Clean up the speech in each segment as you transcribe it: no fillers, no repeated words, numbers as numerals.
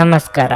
ನಮಸ್ಕಾರ.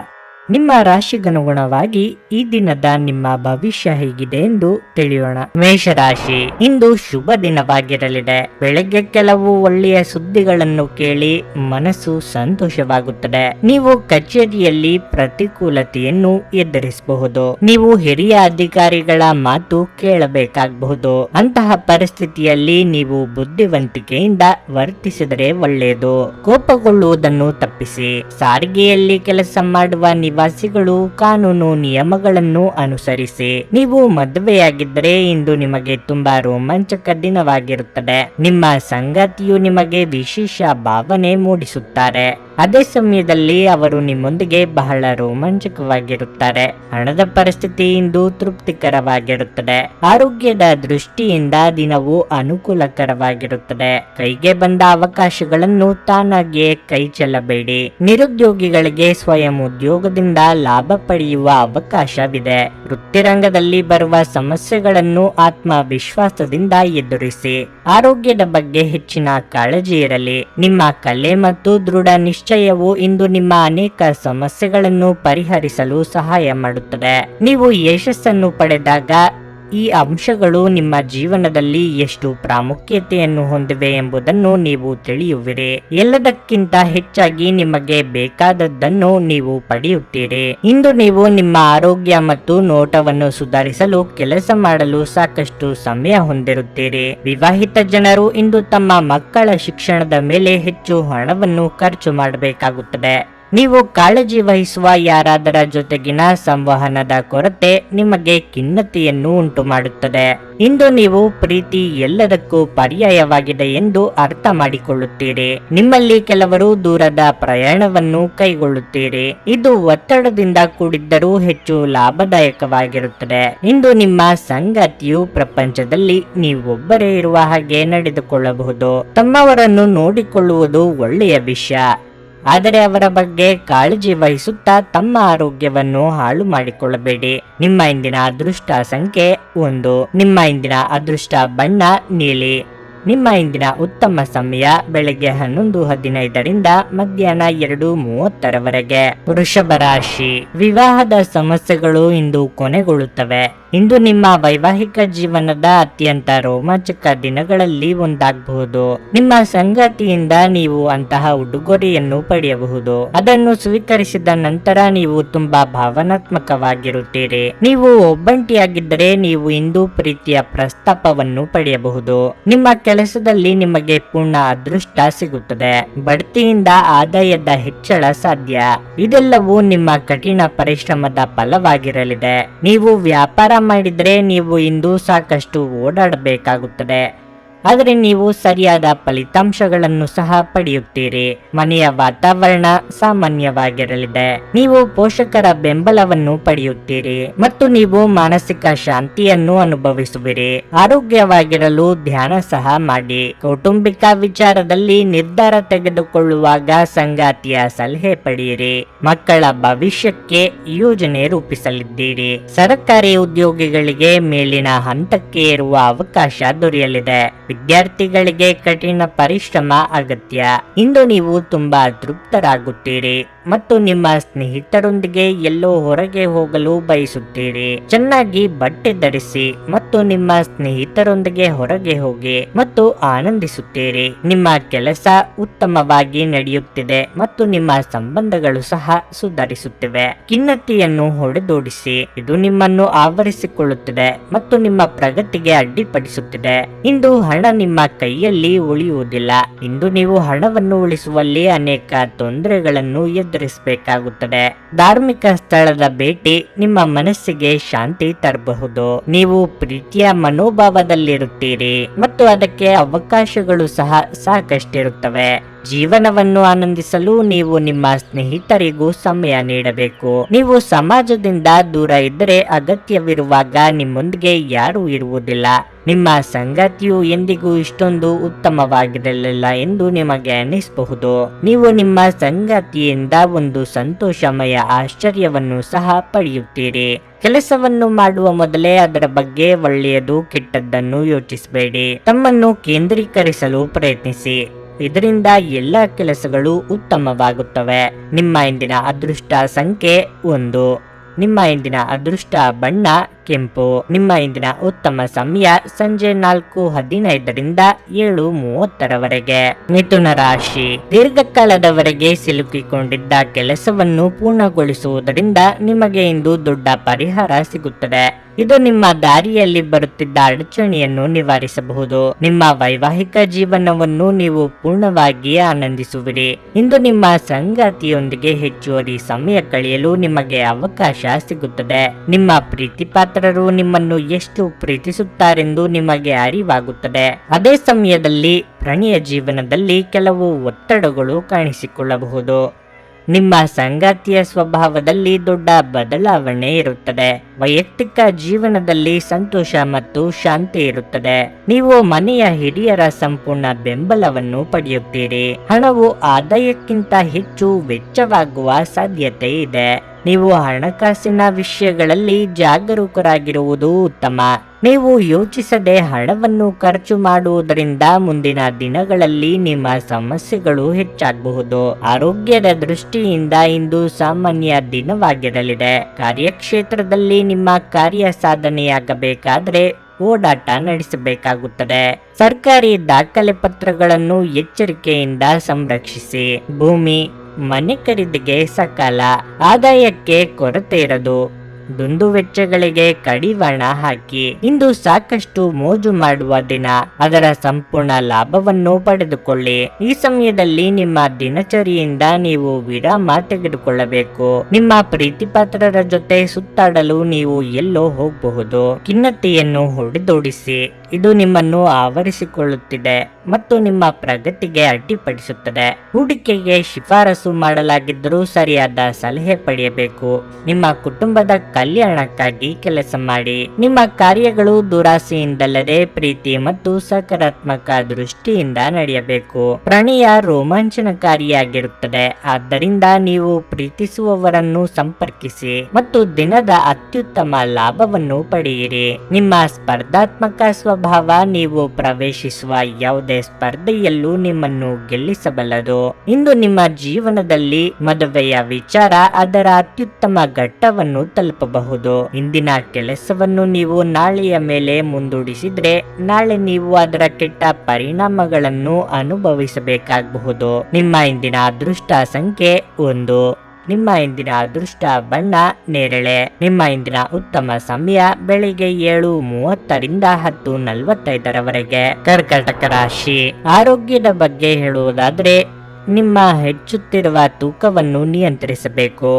ನಿಮ್ಮ ರಾಶಿಗನುಗುಣವಾಗಿ ಈ ದಿನದ ನಿಮ್ಮ ಭವಿಷ್ಯ ಹೇಗಿದೆ ಎಂದು ತಿಳಿಯೋಣ. ಮೇಷರಾಶಿ, ಇಂದು ಶುಭ ದಿನವಾಗಿರಲಿದೆ. ಬೆಳಗ್ಗೆ ಕೆಲವು ಒಳ್ಳೆಯ ಸುದ್ದಿಗಳನ್ನು ಕೇಳಿ ಮನಸ್ಸು ಸಂತೋಷವಾಗುತ್ತದೆ. ನೀವು ಕಚೇರಿಯಲ್ಲಿ ಪ್ರತಿಕೂಲತೆಯನ್ನು ಎದುರಿಸಬಹುದು. ನೀವು ಹಿರಿಯ ಅಧಿಕಾರಿಗಳ ಮಾತು ಕೇಳಬೇಕಾಗಬಹುದು. ಅಂತಹ ಪರಿಸ್ಥಿತಿಯಲ್ಲಿ ನೀವು ಬುದ್ಧಿವಂತಿಕೆಯಿಂದ ವರ್ತಿಸಿದರೆ ಒಳ್ಳೆಯದು. ಕೋಪಗೊಳ್ಳುವುದನ್ನು ತಪ್ಪಿಸಿ. ಸಾರಿಗೆಯಲ್ಲಿ ಕೆಲಸ ಮಾಡುವ ನಿವಾಸಿಗಳು ಕಾನೂನು ನಿಯಮಗಳನ್ನು ಅನುಸರಿಸಿ. ನೀವು ಮದುವೆಯಾಗಿದ್ದರೆ ಇಂದು ನಿಮಗೆ ತುಂಬಾ ರೋಮಾಂಚಕ ದಿನವಾಗಿರುತ್ತದೆ. ನಿಮ್ಮ ಸಂಗಾತಿಯು ನಿಮಗೆ ವಿಶೇಷ ಭಾವನೆ ಮೂಡಿಸುತ್ತಾರೆ. ಅದೇ ಸಮಯದಲ್ಲಿ ಅವರು ನಿಮ್ಮೊಂದಿಗೆ ಬಹಳ ರೋಮಾಂಚಕವಾಗಿರುತ್ತಾರೆ. ಹಣದ ಪರಿಸ್ಥಿತಿ ಇಂದು ತೃಪ್ತಿಕರವಾಗಿರುತ್ತದೆ. ಆರೋಗ್ಯದ ದೃಷ್ಟಿಯಿಂದ ದಿನವು ಅನುಕೂಲಕರವಾಗಿರುತ್ತದೆ. ಕೈಗೆ ಬಂದ ಅವಕಾಶಗಳನ್ನು ತಾನಾಗಿಯೇ ಕೈ ಚೆಲ್ಲಬೇಡಿ. ನಿರುದ್ಯೋಗಿಗಳಿಗೆ ಸ್ವಯಂ ಉದ್ಯೋಗದಿಂದ ಲಾಭ ಪಡೆಯುವ ಅವಕಾಶವಿದೆ. ವೃತ್ತಿರಂಗದಲ್ಲಿ ಬರುವ ಸಮಸ್ಯೆಗಳನ್ನು ಆತ್ಮವಿಶ್ವಾಸದಿಂದ ಎದುರಿಸಿ. ಆರೋಗ್ಯದ ಬಗ್ಗೆ ಹೆಚ್ಚಿನ ಕಾಳಜಿ ಇರಲಿ. ನಿಮ್ಮ ಕಲೆ ಮತ್ತು ದೃಢ ನಿಶ್ಚಯವು ಇಂದು ನಿಮ್ಮ ಅನೇಕ ಸಮಸ್ಯೆಗಳನ್ನು ಪರಿಹರಿಸಲು ಸಹಾಯ ಮಾಡುತ್ತದೆ. ನೀವು ಯಶಸ್ಸನ್ನು ಪಡೆದಾಗ ಈ ಅಂಶಗಳು ನಿಮ್ಮ ಜೀವನದಲ್ಲಿ ಎಷ್ಟು ಪ್ರಾಮುಖ್ಯತೆಯನ್ನು ಹೊಂದಿವೆ ಎಂಬುದನ್ನು ನೀವು ತಿಳಿಯುವಿರಿ. ಎಲ್ಲದಕ್ಕಿಂತ ಹೆಚ್ಚಾಗಿ ನಿಮಗೆ ಬೇಕಾದದ್ದನ್ನು ನೀವು ಪಡೆಯುತ್ತೀರಿ. ಇಂದು ನೀವು ನಿಮ್ಮ ಆರೋಗ್ಯ ಮತ್ತು ನೋಟವನ್ನು ಸುಧಾರಿಸಲು ಕೆಲಸ ಮಾಡಲು ಸಾಕಷ್ಟು ಸಮಯ ಹೊಂದಿರುತ್ತೀರಿ. ವಿವಾಹಿತ ಜನರು ಇಂದು ತಮ್ಮ ಮಕ್ಕಳ ಶಿಕ್ಷಣದ ಮೇಲೆ ಹೆಚ್ಚು ಹಣವನ್ನು ಖರ್ಚು ಮಾಡಬೇಕಾಗುತ್ತದೆ. ನೀವು ಕಾಳಜಿ ವಹಿಸುವ ಯಾರಾದರ ಜೊತೆಗಿನ ಸಂವಹನದ ಕೊರತೆ ನಿಮಗೆ ಖಿನ್ನತೆಯನ್ನು ಉಂಟು ಮಾಡುತ್ತದೆ. ಇಂದು ನೀವು ಪ್ರೀತಿ ಎಲ್ಲದಕ್ಕೂ ಪರ್ಯಾಯವಾಗಿದೆ ಎಂದು ಅರ್ಥ ಮಾಡಿಕೊಳ್ಳುತ್ತೀರಿ. ನಿಮ್ಮಲ್ಲಿ ಕೆಲವರು ದೂರದ ಪ್ರಯಾಣವನ್ನು ಕೈಗೊಳ್ಳುತ್ತೀರಿ. ಇದು ಒತ್ತಡದಿಂದ ಕೂಡಿದ್ದರೂ ಹೆಚ್ಚು ಲಾಭದಾಯಕವಾಗಿರುತ್ತದೆ. ಇಂದು ನಿಮ್ಮ ಸಂಗಾತಿಯು ಪ್ರಪಂಚದಲ್ಲಿ ನೀವೊಬ್ಬರೇ ಇರುವ ಹಾಗೆ ನಡೆದುಕೊಳ್ಳಬಹುದು. ತಮ್ಮವರನ್ನು ನೋಡಿಕೊಳ್ಳುವುದು ಒಳ್ಳೆಯ ವಿಷಯ, ಆದರೆ ಅವರ ಬಗ್ಗೆ ಕಾಳಜಿ ವಹಿಸುತ್ತಾ ತಮ್ಮ ಆರೋಗ್ಯವನ್ನು ಹಾಳು ಮಾಡಿಕೊಳ್ಳಬೇಡಿ. ನಿಮ್ಮ ಇಂದಿನ ಅದೃಷ್ಟ ಸಂಖ್ಯೆ 1. ನಿಮ್ಮ ಇಂದಿನ ಅದೃಷ್ಟ ಬಣ್ಣ ನೀಲಿ. ನಿಮ್ಮ ಇಂದಿನ ಉತ್ತಮ ಸಮಯ ಬೆಳಗ್ಗೆ 11:15ರಿಂದ ಮಧ್ಯಾಹ್ನ 2:30ರವರೆಗೆ. ವೃಷಭ ರಾಶಿ, ವಿವಾಹದ ಸಮಸ್ಯೆಗಳು ಇಂದು ಕೊನೆಗೊಳ್ಳುತ್ತವೆ. ಇಂದು ನಿಮ್ಮ ವೈವಾಹಿಕ ಜೀವನದ ಅತ್ಯಂತ ರೋಮಾಂಚಕ ದಿನಗಳಲ್ಲಿ ಒಂದಾಗಬಹುದು. ನಿಮ್ಮ ಸಂಗಾತಿಯಿಂದ ನೀವು ಅಂತಹ ಉಡುಗೊರೆಯನ್ನು ಪಡೆಯಬಹುದು. ಅದನ್ನು ಸ್ವೀಕರಿಸಿದ ನಂತರ ನೀವು ತುಂಬಾ ಭಾವನಾತ್ಮಕವಾಗಿರುತ್ತೀರಿ. ನೀವು ಒಬ್ಬಂಟಿಯಾಗಿದ್ದರೆ ನೀವು ಇಂದು ಪ್ರೀತಿಯ ಪ್ರಸ್ತಾಪವನ್ನು ಪಡೆಯಬಹುದು. ನಿಮ್ಮ ಕೆಲಸದಲ್ಲಿ ನಿಮಗೆ ಪೂರ್ಣ ಅದೃಷ್ಟ ಸಿಗುತ್ತದೆ. ಬಡ್ತಿಯಿಂದ ಆದಾಯದ ಹೆಚ್ಚಳ ಸಾಧ್ಯ. ಇದೆಲ್ಲವೂ ನಿಮ್ಮ ಕಠಿಣ ಪರಿಶ್ರಮದ ಫಲವಾಗಿರಲಿದೆ. ನೀವು ವ್ಯಾಪಾರ ಮಾಡಿದ್ರೆ ನೀವು ಇಂದು ಸಾಕಷ್ಟು ಓಡಾಡಬೇಕಾಗುತ್ತದೆ, ಆದರೆ ನೀವು ಸರಿಯಾದ ಫಲಿತಾಂಶಗಳನ್ನು ಸಹ ಪಡೆಯುತ್ತೀರಿ. ಮನೆಯ ವಾತಾವರಣ ಸಾಮಾನ್ಯವಾಗಿರಲಿದೆ. ನೀವು ಪೋಷಕರ ಬೆಂಬಲವನ್ನು ಪಡೆಯುತ್ತೀರಿ ಮತ್ತು ನೀವು ಮಾನಸಿಕ ಶಾಂತಿಯನ್ನು ಅನುಭವಿಸುವಿರಿ. ಆರೋಗ್ಯವಾಗಿರಲು ಧ್ಯಾನ ಸಹ ಮಾಡಿ. ಕೌಟುಂಬಿಕ ವಿಚಾರದಲ್ಲಿ ನಿರ್ಧಾರ ತೆಗೆದುಕೊಳ್ಳುವಾಗ ಸಂಗಾತಿಯ ಸಲಹೆ ಪಡೆಯಿರಿ. ಮಕ್ಕಳ ಭವಿಷ್ಯಕ್ಕೆ ಯೋಜನೆ ರೂಪಿಸಲಿದ್ದೀರಿ. ಸರ್ಕಾರಿ ಉದ್ಯೋಗಿಗಳಿಗೆ ಮೇಲಿನ ಹಂತಕ್ಕೆ ಏರುವ ಅವಕಾಶ ದೊರೆಯಲಿದೆ. ವಿದ್ಯಾರ್ಥಿಗಳಿಗೆ ಕಠಿಣ ಪರಿಶ್ರಮ ಅಗತ್ಯ. ಇಂದು ನೀವು ತುಂಬಾ ತೃಪ್ತರಾಗುತ್ತೀರಿ ಮತ್ತು ನಿಮ್ಮ ಸ್ನೇಹಿತರೊಂದಿಗೆ ಎಲ್ಲೋ ಹೊರಗೆ ಹೋಗಲು ಬಯಸುತ್ತೀರಿ. ಚೆನ್ನಾಗಿ ಬಟ್ಟೆ ಧರಿಸಿ ಮತ್ತು ನಿಮ್ಮ ಸ್ನೇಹಿತರೊಂದಿಗೆ ಹೊರಗೆ ಹೋಗಿ ಮತ್ತು ಆನಂದಿಸುತ್ತೀರಿ. ನಿಮ್ಮ ಕೆಲಸ ಉತ್ತಮವಾಗಿ ನಡೆಯುತ್ತಿದೆ ಮತ್ತು ನಿಮ್ಮ ಸಂಬಂಧಗಳು ಸಹ ಸುಧಾರಿಸುತ್ತಿವೆ. ಖಿನ್ನತೆಯನ್ನು ಹೊಡೆದೋಡಿಸಿ. ಇದು ನಿಮ್ಮನ್ನು ಆವರಿಸಿಕೊಳ್ಳುತ್ತಿದೆ ಮತ್ತು ನಿಮ್ಮ ಪ್ರಗತಿಗೆ ಅಡ್ಡಿಪಡಿಸುತ್ತಿದೆ. ಇಂದು ಹಣ ನಿಮ್ಮ ಕೈಯಲ್ಲಿ ಉಳಿಯುವುದಿಲ್ಲ. ಇಂದು ನೀವು ಹಣವನ್ನು ಉಳಿಸುವಲ್ಲಿ ಅನೇಕ ತೊಂದರೆಗಳನ್ನು ಎದುರಿಸಬೇಕಾಗುತ್ತದೆ. ಧಾರ್ಮಿಕ ಸ್ಥಳದ ಭೇಟಿ ನಿಮ್ಮ ಮನಸ್ಸಿಗೆ ಶಾಂತಿ ತರಬಹುದು. ನೀವು ಪ್ರೀತಿಯ ಮನೋಭಾವದಲ್ಲಿರುತ್ತೀರಿ ಮತ್ತು ಅದಕ್ಕೆ ಅವಕಾಶಗಳು ಸಹ ಸಾಕಷ್ಟಿರುತ್ತವೆ. ಜೀವನವನ್ನು ಆನಂದಿಸಲು ನೀವು ನಿಮ್ಮ ಸ್ನೇಹಿತರಿಗೂ ಸಮಯ ನೀಡಬೇಕು. ನೀವು ಸಮಾಜದಿಂದ ದೂರ ಇದ್ದರೆ ಅಗತ್ಯವಿರುವಾಗ ನಿಮ್ಮೊಂದಿಗೆ ಯಾರೂ ಇರುವುದಿಲ್ಲ. ನಿಮ್ಮ ಸಂಗಾತಿಯು ಎಂದಿಗೂ ಇಷ್ಟೊಂದು ಉತ್ತಮವಾಗಿರಲಿಲ್ಲ ಎಂದು ನಿಮಗೆ ಅನಿಸಬಹುದು. ನೀವು ನಿಮ್ಮ ಸಂಗಾತಿಯಿಂದ ಒಂದು ಸಂತೋಷಮಯ ಆಶ್ಚರ್ಯವನ್ನು ಸಹ ಪಡೆಯುತ್ತೀರಿ. ಕೆಲಸವನ್ನು ಮಾಡುವ ಮೊದಲೇ ಅದರ ಬಗ್ಗೆ ಒಳ್ಳೆಯದು ಕೆಟ್ಟದ್ದನ್ನು ಯೋಚಿಸಬೇಡಿ. ತಮ್ಮನ್ನು ಕೇಂದ್ರೀಕರಿಸಲು ಪ್ರಯತ್ನಿಸಿ. ಇದರಿಂದ ಎಲ್ಲ ಕೆಲಸಗಳು ಉತ್ತಮವಾಗುತ್ತವೆ. ನಿಮ್ಮ ಇಂದಿನ ಅದೃಷ್ಟ ಸಂಖ್ಯೆ 1. ನಿಮ್ಮ ಇಂದಿನ ಅದೃಷ್ಟ ಬಣ್ಣ ಕೆಂಪು. ನಿಮ್ಮ ಇಂದಿನ ಉತ್ತಮ ಸಮಯ ಸಂಜೆ 4:15 7:30 ಮಿಥುನ ರಾಶಿ. ದೀರ್ಘಕಾಲದವರೆಗೆ ಸಿಲುಕಿಕೊಂಡಿದ್ದ ಕೆಲಸವನ್ನು ಪೂರ್ಣಗೊಳಿಸುವುದರಿಂದ ನಿಮಗೆ ಇಂದು ದೊಡ್ಡ ಪರಿಹಾರ ಸಿಗುತ್ತದೆ. ಇದು ನಿಮ್ಮ ದಾರಿಯಲ್ಲಿ ಬರುತ್ತಿದ್ದ ಅಡಚಣೆಯನ್ನು ನಿವಾರಿಸಬಹುದು. ನಿಮ್ಮ ವೈವಾಹಿಕ ಜೀವನವನ್ನು ನೀವು ಪೂರ್ಣವಾಗಿ ಆನಂದಿಸುವಿರಿ. ಇಂದು ನಿಮ್ಮ ಸಂಗಾತಿಯೊಂದಿಗೆ ಹೆಚ್ಚುವರಿ ಸಮಯ ಕಳೆಯಲು ನಿಮಗೆ ಅವಕಾಶ ಸಿಗುತ್ತದೆ. ನಿಮ್ಮ ಪ್ರೀತಿಪಾತ್ರರು ನಿಮ್ಮನ್ನು ಎಷ್ಟು ಪ್ರೀತಿಸುತ್ತಾರೆಂದು ನಿಮಗೆ ಅರಿವಾಗುತ್ತದೆ. ಅದೇ ಸಮಯದಲ್ಲಿ ಪ್ರಣಯ ಜೀವನದಲ್ಲಿ ಕೆಲವು ಒತ್ತಡಗಳು ಕಾಣಿಸಿಕೊಳ್ಳಬಹುದು. ನಿಮ್ಮ ಸಂಗಾತಿಯ ಸ್ವಭಾವದಲ್ಲಿ ದೊಡ್ಡ ಬದಲಾವಣೆ ಇರುತ್ತದೆ. ವೈಯಕ್ತಿಕ ಜೀವನದಲ್ಲಿ ಸಂತೋಷ ಮತ್ತು ಶಾಂತಿ ಇರುತ್ತದೆ. ನೀವು ಮನೆಯ ಹಿರಿಯರ ಸಂಪೂರ್ಣ ಬೆಂಬಲವನ್ನು ಪಡೆಯುತ್ತೀರಿ. ಹಣವು ಆದಾಯಕ್ಕಿಂತ ಹೆಚ್ಚು ವೆಚ್ಚವಾಗುವ ಸಾಧ್ಯತೆ ಇದೆ. ನೀವು ಹಣಕಾಸಿನ ವಿಷಯಗಳಲ್ಲಿ ಜಾಗರೂಕರಾಗಿರುವುದು ಉತ್ತಮ. ನೀವು ಯೋಚಿಸದೆ ಹಣವನ್ನು ಖರ್ಚು ಮಾಡುವುದರಿಂದ ಮುಂದಿನ ದಿನಗಳಲ್ಲಿ ನಿಮ್ಮ ಸಮಸ್ಯೆಗಳು ಹೆಚ್ಚಾಗಬಹುದು. ಆರೋಗ್ಯದ ದೃಷ್ಟಿಯಿಂದ ಇಂದು ಸಾಮಾನ್ಯ ದಿನವಾಗಿರಲಿದೆ. ಕಾರ್ಯಕ್ಷೇತ್ರದಲ್ಲಿ ನಿಮ್ಮ ಕಾರ್ಯ ಸಾಧನೆಯಾಗಬೇಕಾದ್ರೆ ಓಡಾಟ ನಡೆಸಬೇಕಾಗುತ್ತದೆ. ಸರ್ಕಾರಿ ದಾಖಲೆ ಪತ್ರಗಳನ್ನು ಎಚ್ಚರಿಕೆಯಿಂದ ಸಂರಕ್ಷಿಸಿ. ಭೂಮಿ ಮನೆ ಖರೀದಿಗೆ ಸಕಾಲ. ಆದಾಯಕ್ಕೆ ಕೊರತೆ ಇರದು. ದುಂದು ವೆಚ್ಚಗಳಿಗೆ ಕಡಿವಾಣ ಹಾಕಿ. ಇಂದು ಸಾಕಷ್ಟು ಮೋಜು ಮಾಡುವ ದಿನ. ಅದರ ಸಂಪೂರ್ಣ ಲಾಭವನ್ನು ಪಡೆದುಕೊಳ್ಳಿ. ಈ ಸಮಯದಲ್ಲಿ ನಿಮ್ಮ ದಿನಚರಿಯಿಂದ ನೀವು ವಿರಾಮ ತೆಗೆದುಕೊಳ್ಳಬೇಕು. ನಿಮ್ಮ ಪ್ರೀತಿಪಾತ್ರರ ಜೊತೆ ಸುತ್ತಾಡಲು ನೀವು ಎಲ್ಲೋ ಹೋಗಬಹುದು. ಖಿನ್ನತೆಯನ್ನು ಹೊಡೆದೋಡಿಸಿ. ಇದು ನಿಮ್ಮನ್ನು ಆವರಿಸಿಕೊಳ್ಳುತ್ತಿದೆ ಮತ್ತು ನಿಮ್ಮ ಪ್ರಗತಿಗೆ ಅಡ್ಡಿಪಡಿಸುತ್ತದೆ. ಹೂಡಿಕೆಗೆ ಶಿಫಾರಸು ಮಾಡಲಾಗಿದ್ದರೂ ಸರಿಯಾದ ಸಲಹೆ ಪಡೆಯಬೇಕು. ನಿಮ್ಮ ಕುಟುಂಬದ ಕಲ್ಯಾಣಕ್ಕಾಗಿ ಕೆಲಸ ಮಾಡಿ. ನಿಮ್ಮ ಕಾರ್ಯಗಳು ದುರಾಸೆಯಿಂದಲ್ಲದೆ ಪ್ರೀತಿ ಮತ್ತು ಸಕಾರಾತ್ಮಕ ದೃಷ್ಟಿಯಿಂದ ನಡೆಯಬೇಕು. ಪ್ರಣಯ ರೋಮಾಂಚನಕಾರಿಯಾಗಿರುತ್ತದೆ. ಆದ್ದರಿಂದ ನೀವು ಪ್ರೀತಿಸುವವರನ್ನು ಸಂಪರ್ಕಿಸಿ ಮತ್ತು ದಿನದ ಅತ್ಯುತ್ತಮ ಲಾಭವನ್ನು ಪಡೆಯಿರಿ. ನಿಮ್ಮ ಸ್ಪರ್ಧಾತ್ಮಕ ಸ್ವಭಾವ ನೀವು ಪ್ರವೇಶಿಸುವ ಯಾವುದೇ ಸ್ಪರ್ಧೆಯಲ್ಲೂ ನಿಮ್ಮನ್ನು ಗೆಲ್ಲಿಸಬಲ್ಲದು. ಇಂದು ನಿಮ್ಮ ಜೀವನದಲ್ಲಿ ಮದುವೆಯ ವಿಚಾರ ಅದರ ಅತ್ಯುತ್ತಮ ಘಟ್ಟವನ್ನು ತಲುಪಬಹುದು. ಇಂದಿನ ಕೆಲಸವನ್ನು ನೀವು ನಾಳೆಯ ಮೇಲೆ ಮುಂದೂಡಿಸಿದ್ರೆ ನಾಳೆ ನೀವು ಅದರ ಕೆಟ್ಟ ಪರಿಣಾಮಗಳನ್ನು ಅನುಭವಿಸಬೇಕಾಗಬಹುದು. ನಿಮ್ಮ ಇಂದಿನ ಅದೃಷ್ಟ ಸಂಖ್ಯೆ 1. ನಿಮ್ಮ ಇಂದಿನ ಅದೃಷ್ಟ ಬಣ್ಣ ನೇರಳೆ. ನಿಮ್ಮ ಇಂದಿನ ಉತ್ತಮ ಸಮಯ ಬೆಳಿಗ್ಗೆ 7:30 10:45 ಕರ್ಕಾಟಕ ರಾಶಿ. ಆರೋಗ್ಯದ ಬಗ್ಗೆ ಹೇಳುವುದಾದ್ರೆ ನಿಮ್ಮ ಹೆಚ್ಚುತ್ತಿರುವ ತೂಕವನ್ನು ನಿಯಂತ್ರಿಸಬೇಕು.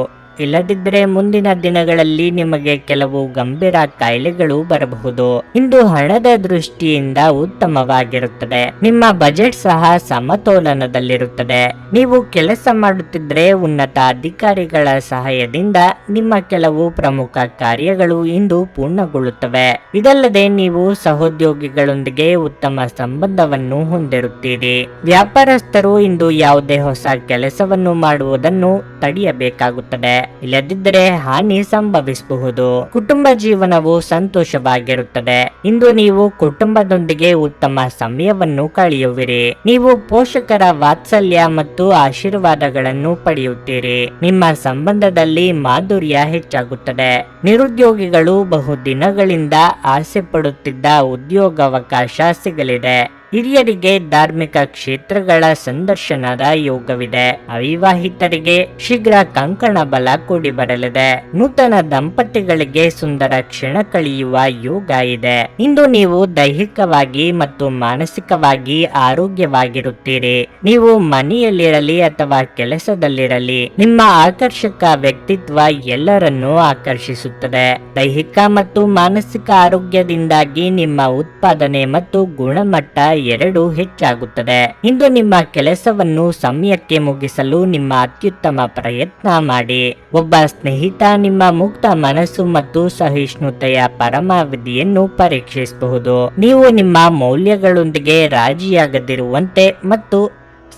ಇಲ್ಲದಿದ್ದರೆ ಮುಂದಿನ ದಿನಗಳಲ್ಲಿ ನಿಮಗೆ ಕೆಲವು ಗಂಭೀರ ಕಾಯಿಲೆಗಳು ಬರಬಹುದು. ಇಂದು ಹಣದ ದೃಷ್ಟಿಯಿಂದ ಉತ್ತಮವಾಗಿರುತ್ತದೆ. ನಿಮ್ಮ ಬಜೆಟ್ ಸಹ ಸಮತೋಲನದಲ್ಲಿರುತ್ತದೆ. ನೀವು ಕೆಲಸ ಮಾಡುತ್ತಿದ್ದರೆ ಉನ್ನತ ಅಧಿಕಾರಿಗಳ ಸಹಾಯದಿಂದ ನಿಮ್ಮ ಕೆಲವು ಪ್ರಮುಖ ಕಾರ್ಯಗಳು ಇಂದು ಪೂರ್ಣಗೊಳ್ಳುತ್ತವೆ. ಇದಲ್ಲದೆ ನೀವು ಸಹೋದ್ಯೋಗಿಗಳೊಂದಿಗೆ ಉತ್ತಮ ಸಂಬಂಧವನ್ನು ಹೊಂದಿರುತ್ತೀರಿ. ವ್ಯಾಪಾರಸ್ಥರು ಇಂದು ಯಾವುದೇ ಹೊಸ ಕೆಲಸವನ್ನು ಮಾಡುವುದನ್ನು ತಡೆಯಬೇಕಾಗುತ್ತದೆ. ಇಲ್ಲದಿದ್ದರೆ ಹಾನಿ ಸಂಭವಿಸಬಹುದು. ಕುಟುಂಬ ಜೀವನವು ಸಂತೋಷವಾಗಿರುತ್ತದೆ. ಇಂದು ನೀವು ಕುಟುಂಬದೊಂದಿಗೆ ಉತ್ತಮ ಸಮಯವನ್ನು ಕಳೆಯುವಿರಿ. ನೀವು ಪೋಷಕರ ವಾತ್ಸಲ್ಯ ಮತ್ತು ಆಶೀರ್ವಾದಗಳನ್ನು ಪಡೆಯುತ್ತೀರಿ. ನಿಮ್ಮ ಸಂಬಂಧದಲ್ಲಿ ಮಾಧುರ್ಯ ಹೆಚ್ಚಾಗುತ್ತದೆ. ನಿರುದ್ಯೋಗಿಗಳು ಬಹುದಿನಗಳಿಂದ ಆಸೆ ಪಡುತ್ತಿದ್ದ ಉದ್ಯೋಗಾವಕಾಶ ಸಿಗಲಿದೆ. ಹಿರಿಯರಿಗೆ ಧಾರ್ಮಿಕ ಕ್ಷೇತ್ರಗಳ ಸಂದರ್ಶನದ ಯೋಗವಿದೆ. ಅವಿವಾಹಿತರಿಗೆ ಶೀಘ್ರ ಕಂಕಣ ಬಲ ಕೂಡಿ ಬರಲಿದೆ. ನೂತನ ದಂಪತಿಗಳಿಗೆ ಸುಂದರ ಕ್ಷಣ ಕಳೆಯುವ ಯೋಗ ಇದೆ. ಇಂದು ನೀವು ದೈಹಿಕವಾಗಿ ಮತ್ತು ಮಾನಸಿಕವಾಗಿ ಆರೋಗ್ಯವಾಗಿರುತ್ತೀರಿ. ನೀವು ಮನೆಯಲ್ಲಿರಲಿ ಅಥವಾ ಕೆಲಸದಲ್ಲಿರಲಿ ನಿಮ್ಮ ಆಕರ್ಷಕ ವ್ಯಕ್ತಿತ್ವ ಎಲ್ಲರನ್ನೂ ಆಕರ್ಷಿಸುತ್ತದೆ. ದೈಹಿಕ ಮತ್ತು ಮಾನಸಿಕ ಆರೋಗ್ಯದಿಂದಾಗಿ ನಿಮ್ಮ ಉತ್ಪಾದನೆ ಮತ್ತು ಗುಣಮಟ್ಟ ಎರಡೂ ಹೆಚ್ಚಾಗುತ್ತದೆ. ಇಂದು ನಿಮ್ಮ ಕೆಲಸವನ್ನು ಸಮಯಕ್ಕೆ ಮುಗಿಸಲು ನಿಮ್ಮ ಅತ್ಯುತ್ತಮ ಪ್ರಯತ್ನ ಮಾಡಿ. ಒಬ್ಬ ಸ್ನೇಹಿತ ನಿಮ್ಮ ಮುಕ್ತ ಮನಸ್ಸು ಮತ್ತು ಸಹಿಷ್ಣುತೆಯ ಪರಮಾವಧಿಯನ್ನು ಪರೀಕ್ಷಿಸಬಹುದು. ನೀವು ನಿಮ್ಮ ಮೌಲ್ಯಗಳೊಂದಿಗೆ ರಾಜಿಯಾಗದಿರುವಂತೆ ಮತ್ತು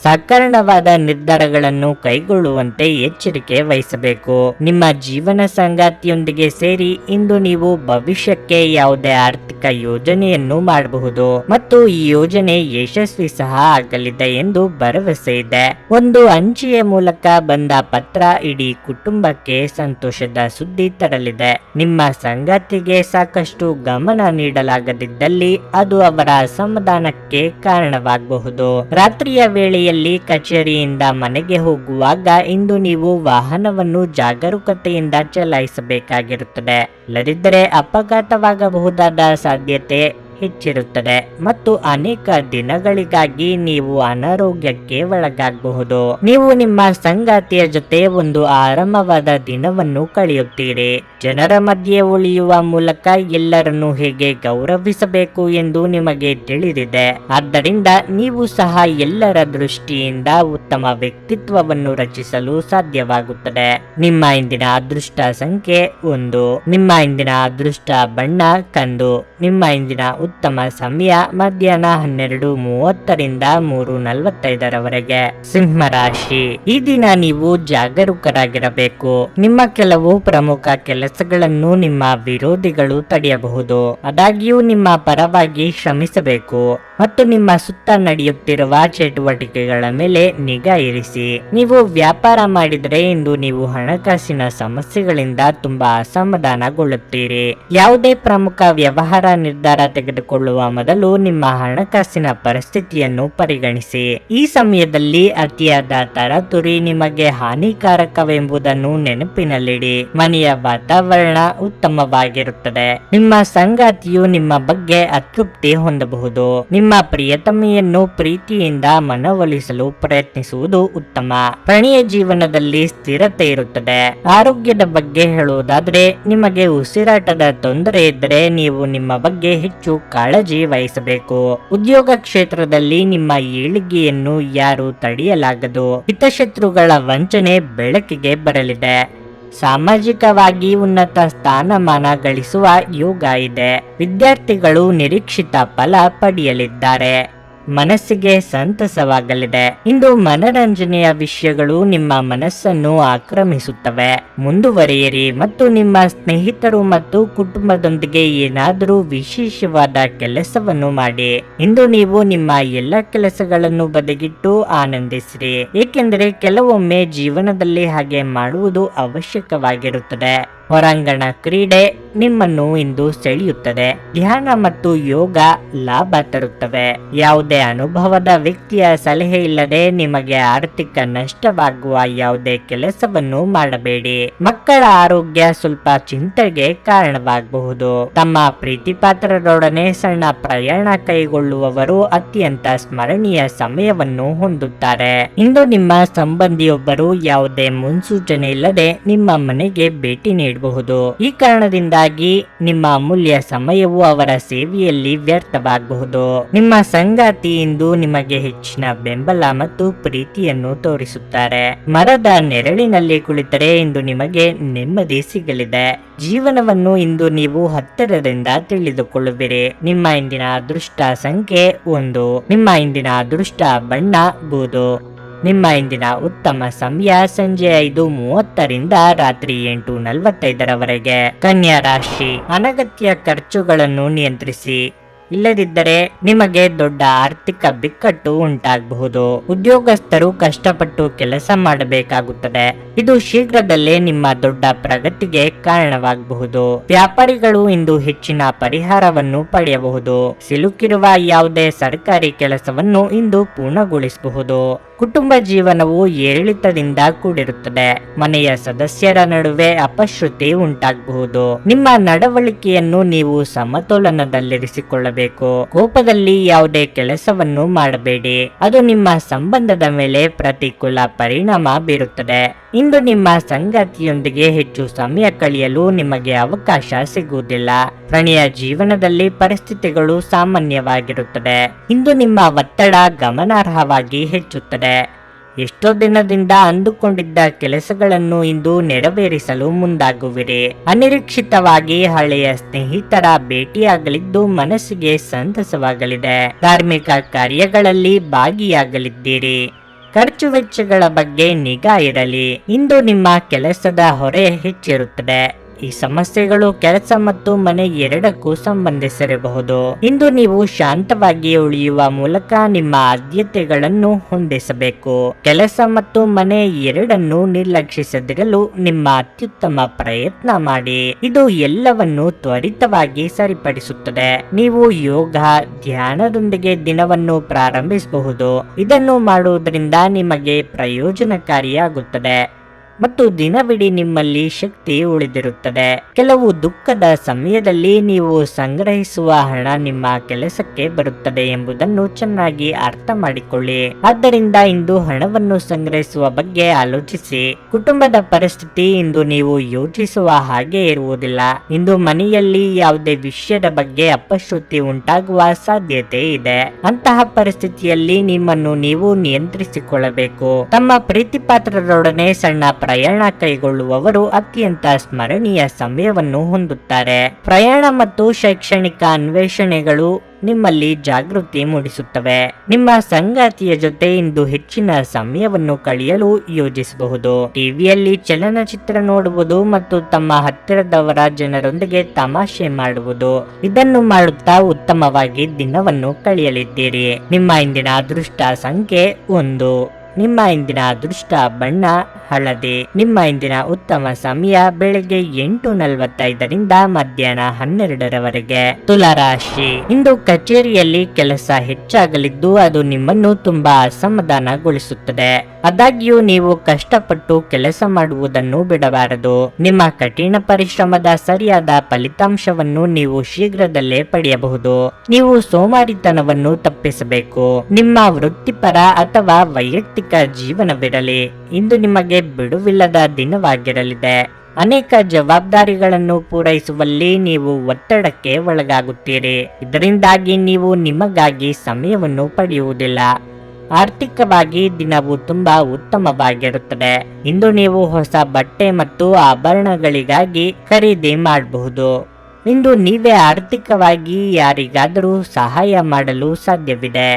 ಸಕಾರಣವಾದ ನಿರ್ಧಾರಗಳನ್ನು ಕೈಗೊಳ್ಳುವಂತೆ ಎಚ್ಚರಿಕೆ ವಹಿಸಬೇಕು. ನಿಮ್ಮ ಜೀವನ ಸಂಗಾತಿಯೊಂದಿಗೆ ಸೇರಿ ಇಂದು ನೀವು ಭವಿಷ್ಯಕ್ಕೆ ಯಾವುದೇ ಆರ್ಥಿಕ ಯೋಜನೆಯನ್ನು ಮಾಡಬಹುದು ಮತ್ತು ಈ ಯೋಜನೆ ಯಶಸ್ವಿ ಸಹ ಆಗಲಿದೆ ಎಂದು ಭರವಸೆ ಇದೆ. ಒಂದು ಅಂಚೆಯ ಮೂಲಕ ಬಂದ ಪತ್ರ ಇಡೀ ಕುಟುಂಬಕ್ಕೆ ಸಂತೋಷದ ಸುದ್ದಿ ತರಲಿದೆ. ನಿಮ್ಮ ಸಂಗಾತಿಗೆ ಸಾಕಷ್ಟು ಗಮನ ನೀಡಲಾಗದಿದ್ದಲ್ಲಿ ಅದು ಅವರ ಅಸಮಾಧಾನಕ್ಕೆ ಕಾರಣವಾಗಬಹುದು. ರಾತ್ರಿಯ ವೇಳೆಯಲ್ಲಿ ಕಚೇರಿಯಿಂದ ಮನೆಗೆ ಹೋಗುವಾಗ ಇಂದು ನೀವು ವಾಹನವನ್ನು ಜಾಗರೂಕತೆಯಿಂದ ಚಲಾಯಿಸಬೇಕಾಗಿರುತ್ತದೆ. ಇಲ್ಲದಿದ್ದರೆ ಅಪಘಾತವಾಗಬಹುದಾದ ಸಾಧ್ಯತೆ ಹೆಚ್ಚಿರುತ್ತದೆ ಮತ್ತು ಅನೇಕ ದಿನಗಳಿಗಾಗಿ ನೀವು ಅನಾರೋಗ್ಯಕ್ಕೆ ಒಳಗಾಗಬಹುದು. ನೀವು ನಿಮ್ಮ ಸಂಗಾತಿಯ ಜೊತೆ ಒಂದು ಆರಾಮವಾದ ದಿನವನ್ನು ಕಳೆಯುತ್ತೀರಿ. ಜನರ ಮಧ್ಯೆ ಉಳಿಯುವ ಮೂಲಕ ಎಲ್ಲರನ್ನು ಹೇಗೆ ಗೌರವಿಸಬೇಕು ಎಂದು ನಿಮಗೆ ತಿಳಿದಿದೆ. ಆದ್ದರಿಂದ ನೀವು ಸಹ ಎಲ್ಲರ ದೃಷ್ಟಿಯಿಂದ ಉತ್ತಮ ವ್ಯಕ್ತಿತ್ವವನ್ನು ರಚಿಸಲು ಸಾಧ್ಯವಾಗುತ್ತದೆ. ನಿಮ್ಮ ಇಂದಿನ ಅದೃಷ್ಟ ಸಂಖ್ಯೆ 1. ನಿಮ್ಮ ಇಂದಿನ ಅದೃಷ್ಟ ಬಣ್ಣ ಕಂದು. ನಿಮ್ಮ ಇಂದಿನ ಉತ್ತಮ ಸಮಯ ಮಧ್ಯಾಹ್ನ 12:30 3:45 ಸಿಂಹ ರಾಶಿ. ಈ ದಿನ ನೀವು ಜಾಗರೂಕರಾಗಿರಬೇಕು. ನಿಮ್ಮ ಕೆಲವು ಪ್ರಮುಖ ಕೆಲಸಗಳನ್ನು ನಿಮ್ಮ ವಿರೋಧಿಗಳು ತಡೆಯಬಹುದು. ಆದಾಗ್ಯೂ ನಿಮ್ಮ ಪರವಾಗಿ ಶ್ರಮಿಸಬೇಕು ಮತ್ತು ನಿಮ್ಮ ಸುತ್ತ ನಡೆಯುತ್ತಿರುವ ಚಟುವಟಿಕೆಗಳ ಮೇಲೆ ನಿಗಾ ಇರಿಸಿ. ನೀವು ವ್ಯಾಪಾರ ಮಾಡಿದರೆ ಇಂದು ನೀವು ಹಣಕಾಸಿನ ಸಮಸ್ಯೆಗಳಿಂದ ತುಂಬಾ ಅಸಮಾಧಾನಗೊಳ್ಳುತ್ತೀರಿ. ಯಾವುದೇ ಪ್ರಮುಖ ವ್ಯವಹಾರ ನಿರ್ಧಾರ ತೆಗೆದುಕೊಳ್ಳುವ ಮೊದಲು ನಿಮ್ಮ ಹಣಕಾಸಿನ ಪರಿಸ್ಥಿತಿಯನ್ನು ಪರಿಗಣಿಸಿ. ಈ ಸಮಯದಲ್ಲಿ ಅತಿಯಾದ ತರಾತುರಿ ನಿಮಗೆ ಹಾನಿಕಾರಕವೆಂಬುದನ್ನು ನೆನಪಿನಲ್ಲಿಡಿ. ಮನೆಯ ವಾತಾವರಣ ಉತ್ತಮವಾಗಿರುತ್ತದೆ. ನಿಮ್ಮ ಸಂಗಾತಿಯು ನಿಮ್ಮ ಬಗ್ಗೆ ಅತೃಪ್ತಿ ಹೊಂದಬಹುದು. ನಿಮ್ಮ ಪ್ರಿಯತಮೆಯನ್ನು ಪ್ರೀತಿಯಿಂದ ಮನವೊಲಿಸಲು ಪ್ರಯತ್ನಿಸುವುದು ಉತ್ತಮ. ಪ್ರಣಯ ಜೀವನದಲ್ಲಿ ಸ್ಥಿರತೆ ಇರುತ್ತದೆ. ಆರೋಗ್ಯದ ಬಗ್ಗೆ ಹೇಳುವುದಾದ್ರೆ ನಿಮಗೆ ಉಸಿರಾಟದ ತೊಂದರೆ ಇದ್ದರೆ ನೀವು ನಿಮ್ಮ ಬಗ್ಗೆ ಹೆಚ್ಚು ಕಾಳಜಿ ವಹಿಸಬೇಕು. ಉದ್ಯೋಗ ಕ್ಷೇತ್ರದಲ್ಲಿ ನಿಮ್ಮ ಏಳಿಗೆಯನ್ನು ಯಾರು ತಡೆಯಲಾಗದು. ಹಿತಶತ್ರುಗಳ ವಂಚನೆ ಬೆಳಕಿಗೆ ಬರಲಿದೆ. ಸಾಮಾಜಿಕವಾಗಿ ಉನ್ನತ ಸ್ಥಾನಮಾನ ಗಳಿಸುವ ಯೋಗ ಇದೆ. ವಿದ್ಯಾರ್ಥಿಗಳು ನಿರೀಕ್ಷಿತ ಫಲ ಪಡೆಯಲಿದ್ದಾರೆ. ಮನಸ್ಸಿಗೆ ಸಂತಸವಾಗಲಿದೆ. ಇಂದು ಮನರಂಜನೆಯ ವಿಷಯಗಳು ನಿಮ್ಮ ಮನಸ್ಸನ್ನು ಆಕ್ರಮಿಸುತ್ತವೆ. ಮುಂದುವರಿಯಿರಿ ಮತ್ತು ನಿಮ್ಮ ಸ್ನೇಹಿತರು ಮತ್ತು ಕುಟುಂಬದೊಂದಿಗೆ ಏನಾದರೂ ವಿಶೇಷವಾದ ಕೆಲಸವನ್ನು ಮಾಡಿ. ಇಂದು ನೀವು ನಿಮ್ಮ ಎಲ್ಲ ಕೆಲಸಗಳನ್ನು ಬದಿಗಿಟ್ಟು ಆನಂದಿಸಿರಿ, ಏಕೆಂದರೆ ಕೆಲವೊಮ್ಮೆ ಜೀವನದಲ್ಲಿ ಹಾಗೆ ಮಾಡುವುದು ಅವಶ್ಯಕವಾಗಿರುತ್ತದೆ. ಹೊರಾಂಗಣ ಕ್ರೀಡೆ ನಿಮ್ಮನ್ನು ಇಂದು ಸೆಳೆಯುತ್ತದೆ. ಧ್ಯಾನ ಮತ್ತು ಯೋಗ ಲಾಭ ತರುತ್ತವೆ. ಯಾವುದೇ ಅನುಭವದ ವ್ಯಕ್ತಿಯ ಸಲಹೆ ಇಲ್ಲದೆ ನಿಮಗೆ ಆರ್ಥಿಕ ನಷ್ಟವಾಗುವ ಯಾವುದೇ ಕೆಲಸವನ್ನು ಮಾಡಬೇಡಿ. ಮಕ್ಕಳ ಆರೋಗ್ಯ ಸ್ವಲ್ಪ ಚಿಂತೆಗೆ ಕಾರಣವಾಗಬಹುದು. ತಮ್ಮ ಪ್ರೀತಿಪಾತ್ರರೊಡನೆ ಸಣ್ಣ ಪ್ರಯಾಣ ಕೈಗೊಳ್ಳುವವರು ಅತ್ಯಂತ ಸ್ಮರಣೀಯ ಸಮಯವನ್ನು ಹೊಂದುತ್ತಾರೆ. ಇಂದು ನಿಮ್ಮ ಸಂಬಂಧಿಯೊಬ್ಬರು ಯಾವುದೇ ಮುನ್ಸೂಚನೆ ಇಲ್ಲದೆ ನಿಮ್ಮ ಮನೆಗೆ ಭೇಟಿ ನೀಡಬಹುದು. ಈ ಕಾರಣದಿಂದಾಗಿ ನಿಮ್ಮ ಅಮೂಲ್ಯ ಸಮಯವು ಅವರ ಸೇವೆಯಲ್ಲಿ ವ್ಯರ್ಥವಾಗಬಹುದು. ನಿಮ್ಮ ಸಂಗಾತಿ ಇಂದು ನಿಮಗೆ ಹೆಚ್ಚಿನ ಬೆಂಬಲ ಮತ್ತು ಪ್ರೀತಿಯನ್ನು ತೋರಿಸುತ್ತಾರೆ. ಮರದ ನೆರಳಿನಲ್ಲಿ ಕುಳಿತರೆ ಇಂದು ನಿಮಗೆ ನೆಮ್ಮದಿ ಸಿಗಲಿದೆ. ಜೀವನವನ್ನು ಇಂದು ನೀವು ಹತ್ತಿರದಿಂದ ತಿಳಿದುಕೊಳ್ಳುವಿರಿ. ನಿಮ್ಮ ಇಂದಿನ ಅದೃಷ್ಟ ಸಂಖ್ಯೆ 1. ನಿಮ್ಮ ಇಂದಿನ ಅದೃಷ್ಟ ಬಣ್ಣ ಬೂದು. ನಿಮ್ಮ ಇಂದಿನ ಉತ್ತಮ ಸಮಯ ಸಂಜೆ 5:30 ರಾತ್ರಿ 8:45 ಕನ್ಯಾ ರಾಶಿ. ಅನಗತ್ಯ ಖರ್ಚುಗಳನ್ನು ನಿಯಂತ್ರಿಸಿ. ಇಲ್ಲದಿದ್ದರೆ ನಿಮಗೆ ದೊಡ್ಡ ಆರ್ಥಿಕ ಬಿಕ್ಕಟ್ಟು ಉಂಟಾಗಬಹುದು. ಉದ್ಯೋಗಸ್ಥರು ಕಷ್ಟಪಟ್ಟು ಕೆಲಸ ಮಾಡಬೇಕಾಗುತ್ತದೆ. ಇದು ಶೀಘ್ರದಲ್ಲೇ ನಿಮ್ಮ ದೊಡ್ಡ ಪ್ರಗತಿಗೆ ಕಾರಣವಾಗಬಹುದು. ವ್ಯಾಪಾರಿಗಳು ಇಂದು ಹೆಚ್ಚಿನ ಪರಿಹಾರವನ್ನು ಪಡೆಯಬಹುದು. ಸಿಲುಕಿರುವ ಯಾವುದೇ ಸರ್ಕಾರಿ ಕೆಲಸವನ್ನು ಇಂದು ಪೂರ್ಣಗೊಳಿಸಬಹುದು. ಕುಟುಂಬ ಜೀವನವು ಏರಿಳಿತದಿಂದ ಕೂಡಿರುತ್ತದೆ. ಮನೆಯ ಸದಸ್ಯರ ನಡುವೆ ಅಪಶ್ರುತಿ ಉಂಟಾಗಬಹುದು. ನಿಮ್ಮ ನಡವಳಿಕೆಯನ್ನು ನೀವು ಸಮತೋಲನದಲ್ಲಿರಿಸಿಕೊಳ್ಳಬೇಕು. ಕೋಪದಲ್ಲಿ ಯಾವುದೇ ಕೆಲಸವನ್ನು ಮಾಡಬೇಡಿ. ಅದು ನಿಮ್ಮ ಸಂಬಂಧದ ಮೇಲೆ ಪ್ರತಿಕೂಲ ಪರಿಣಾಮ ಬೀರುತ್ತದೆ. ಇಂದು ನಿಮ್ಮ ಸಂಗಾತಿಯೊಂದಿಗೆ ಹೆಚ್ಚು ಸಮಯ ಕಳೆಯಲು ನಿಮಗೆ ಅವಕಾಶ ಸಿಗುವುದಿಲ್ಲ. ಪ್ರಣಯ ಜೀವನದಲ್ಲಿ ಪರಿಸ್ಥಿತಿಗಳು ಸಾಮಾನ್ಯವಾಗಿರುತ್ತದೆ. ಇಂದು ನಿಮ್ಮ ಒತ್ತಡ ಗಮನಾರ್ಹವಾಗಿ ಹೆಚ್ಚುತ್ತದೆ. ಎಷ್ಟೋ ದಿನದಿಂದ ಅಂದುಕೊಂಡಿದ್ದ ಕೆಲಸಗಳನ್ನು ಇಂದು ನೆರವೇರಿಸಲು ಮುಂದಾಗುವಿರಿ. ಅನಿರೀಕ್ಷಿತವಾಗಿ ಹಳೆಯ ಸ್ನೇಹಿತರ ಭೇಟಿಯಾಗಲಿದ್ದು ಮನಸ್ಸಿಗೆ ಸಂತಸವಾಗಲಿದೆ. ಧಾರ್ಮಿಕ ಕಾರ್ಯಗಳಲ್ಲಿ ಭಾಗಿಯಾಗಲಿದ್ದೀರಿ. ಖರ್ಚು ವೆಚ್ಚಗಳ ಬಗ್ಗೆ ನಿಗಾ ಇರಲಿ. ಇಂದು ನಿಮ್ಮ ಕೆಲಸದ ಹೊರೆ ಹೆಚ್ಚಿರುತ್ತದೆ. ಈ ಸಮಸ್ಯೆಗಳು ಕೆಲಸ ಮತ್ತು ಮನೆ ಎರಡಕ್ಕೂ ಸಂಬಂಧಿಸಿರಬಹುದು. ಇಂದು ನೀವು ಶಾಂತವಾಗಿ ಉಳಿಯುವ ಮೂಲಕ ನಿಮ್ಮ ಆದ್ಯತೆಗಳನ್ನು ಹೊಂದಿಸಬೇಕು. ಕೆಲಸ ಮತ್ತು ಮನೆ ಎರಡನ್ನು ನಿರ್ಲಕ್ಷಿಸದಿರಲು ನಿಮ್ಮ ಅತ್ಯುತ್ತಮ ಪ್ರಯತ್ನ ಮಾಡಿ. ಇದು ಎಲ್ಲವನ್ನು ತ್ವರಿತವಾಗಿ ಸರಿಪಡಿಸುತ್ತದೆ. ನೀವು ಯೋಗ, ಧ್ಯಾನದೊಂದಿಗೆ ದಿನವನ್ನು ಪ್ರಾರಂಭಿಸಬಹುದು. ಇದನ್ನು ಮಾಡುವುದರಿಂದ ನಿಮಗೆ ಪ್ರಯೋಜನಕಾರಿಯಾಗುತ್ತದೆ ಮತ್ತು ದಿನವಿಡೀ ನಿಮ್ಮಲ್ಲಿ ಶಕ್ತಿ ಉಳಿದಿರುತ್ತದೆ. ಕೆಲವು ದುಃಖದ ಸಮಯದಲ್ಲಿ ನೀವು ಸಂಗ್ರಹಿಸುವ ಹಣ ನಿಮ್ಮ ಕೆಲಸಕ್ಕೆ ಬರುತ್ತದೆ ಎಂಬುದನ್ನು ಚೆನ್ನಾಗಿ ಅರ್ಥ ಮಾಡಿಕೊಳ್ಳಿ. ಆದ್ದರಿಂದ ಇಂದು ಹಣವನ್ನು ಸಂಗ್ರಹಿಸುವ ಬಗ್ಗೆ ಆಲೋಚಿಸಿ. ಕುಟುಂಬದ ಪರಿಸ್ಥಿತಿ ಇಂದು ನೀವು ಯೋಚಿಸುವ ಹಾಗೆ ಇರುವುದಿಲ್ಲ. ಇಂದು ಮನೆಯಲ್ಲಿ ಯಾವುದೇ ವಿಷಯದ ಬಗ್ಗೆ ಅಪಶ್ರುತಿ ಉಂಟಾಗುವ ಸಾಧ್ಯತೆ ಇದೆ. ಅಂತಹ ಪರಿಸ್ಥಿತಿಯಲ್ಲಿ ನಿಮ್ಮನ್ನು ನೀವು ನಿಯಂತ್ರಿಸಿಕೊಳ್ಳಬೇಕು. ತಮ್ಮ ಪ್ರೀತಿಪಾತ್ರರೊಡನೆ ಸಣ್ಣ ಪ್ರಯಾಣ ಕೈಗೊಳ್ಳುವವರು ಅತ್ಯಂತ ಸ್ಮರಣೀಯ ಸಮಯವನ್ನು ಹೊಂದುತ್ತಾರೆ. ಪ್ರಯಾಣ ಮತ್ತು ಶೈಕ್ಷಣಿಕ ಅನ್ವೇಷಣೆಗಳು ನಿಮ್ಮಲ್ಲಿ ಜಾಗೃತಿ ಮೂಡಿಸುತ್ತವೆ. ನಿಮ್ಮ ಸಂಗಾತಿಯ ಜೊತೆ ಇಂದು ಹೆಚ್ಚಿನ ಸಮಯವನ್ನು ಕಳೆಯಲು ಯೋಜಿಸಬಹುದು. ಟಿವಿಯಲ್ಲಿ ಚಲನಚಿತ್ರ ನೋಡುವುದು ಮತ್ತು ತಮ್ಮ ಹತ್ತಿರದವರ ಜನರೊಂದಿಗೆ ತಮಾಷೆ ಮಾಡುವುದು. ಇದನ್ನು ಮಾಡುತ್ತಾ ಉತ್ತಮವಾಗಿ ದಿನವನ್ನು ಕಳೆಯಲಿದ್ದೀರಿ. ನಿಮ್ಮ ಇಂದಿನ ಅದೃಷ್ಟ ಸಂಖ್ಯೆ 1. ನಿಮ್ಮ ಇಂದಿನ ಅದೃಷ್ಟ ಬಣ್ಣ ಹಳದಿ. ನಿಮ್ಮ ಇಂದಿನ ಉತ್ತಮ ಸಮಯ ಬೆಳಗ್ಗೆ 8:45ರಿಂದ ಮಧ್ಯಾಹ್ನ 12ರವರೆಗೆ. ತುಲಾರಾಶಿ. ಇಂದು ಕಚೇರಿಯಲ್ಲಿ ಕೆಲಸ ಹೆಚ್ಚಾಗಲಿದ್ದು ಅದು ನಿಮ್ಮನ್ನು ತುಂಬಾ ಅಸಮಾಧಾನಗೊಳಿಸುತ್ತದೆ. ಆದಾಗ್ಯೂ ನೀವು ಕಷ್ಟಪಟ್ಟು ಕೆಲಸ ಮಾಡುವುದನ್ನು ಬಿಡಬಾರದು. ನಿಮ್ಮ ಕಠಿಣ ಪರಿಶ್ರಮದ ಸರಿಯಾದ ಫಲಿತಾಂಶವನ್ನು ನೀವು ಶೀಘ್ರದಲ್ಲೇ ಪಡೆಯಬಹುದು. ನೀವು ಸೋಮಾರಿತನವನ್ನು ತಪ್ಪಿಸಬೇಕು. ನಿಮ್ಮ ವೃತ್ತಿಪರ ಅಥವಾ ವೈಯಕ್ತಿಕ ಜೀವನವಿರಲಿ, ಇಂದು ನಿಮಗೆ ಬಿಡುವಿಲ್ಲದ ದಿನವಾಗಿರಲಿದೆ. ಅನೇಕ ಜವಾಬ್ದಾರಿಗಳನ್ನು ಪೂರೈಸುವಲ್ಲಿ ನೀವು ಒತ್ತಡಕ್ಕೆ ಒಳಗಾಗುತ್ತೀರಿ. ಇದರಿಂದಾಗಿ ನೀವು ನಿಮಗಾಗಿ ಸಮಯವನ್ನು ಪಡೆಯುವುದಿಲ್ಲ. ಆರ್ಥಿಕವಾಗಿ ದಿನವು ತುಂಬಾ ಉತ್ತಮವಾಗಿರುತ್ತದೆ. ಇಂದು ನೀವು ಹೊಸ ಬಟ್ಟೆ ಮತ್ತು ಆಭರಣಗಳಿಗಾಗಿ ಖರೀದಿ ಮಾಡಬಹುದು. ಇಂದು ನೀವೇ ಆರ್ಥಿಕವಾಗಿ ಯಾರಿಗಾದರೂ ಸಹಾಯ ಮಾಡಲು ಸಾಧ್ಯವಿದೆ.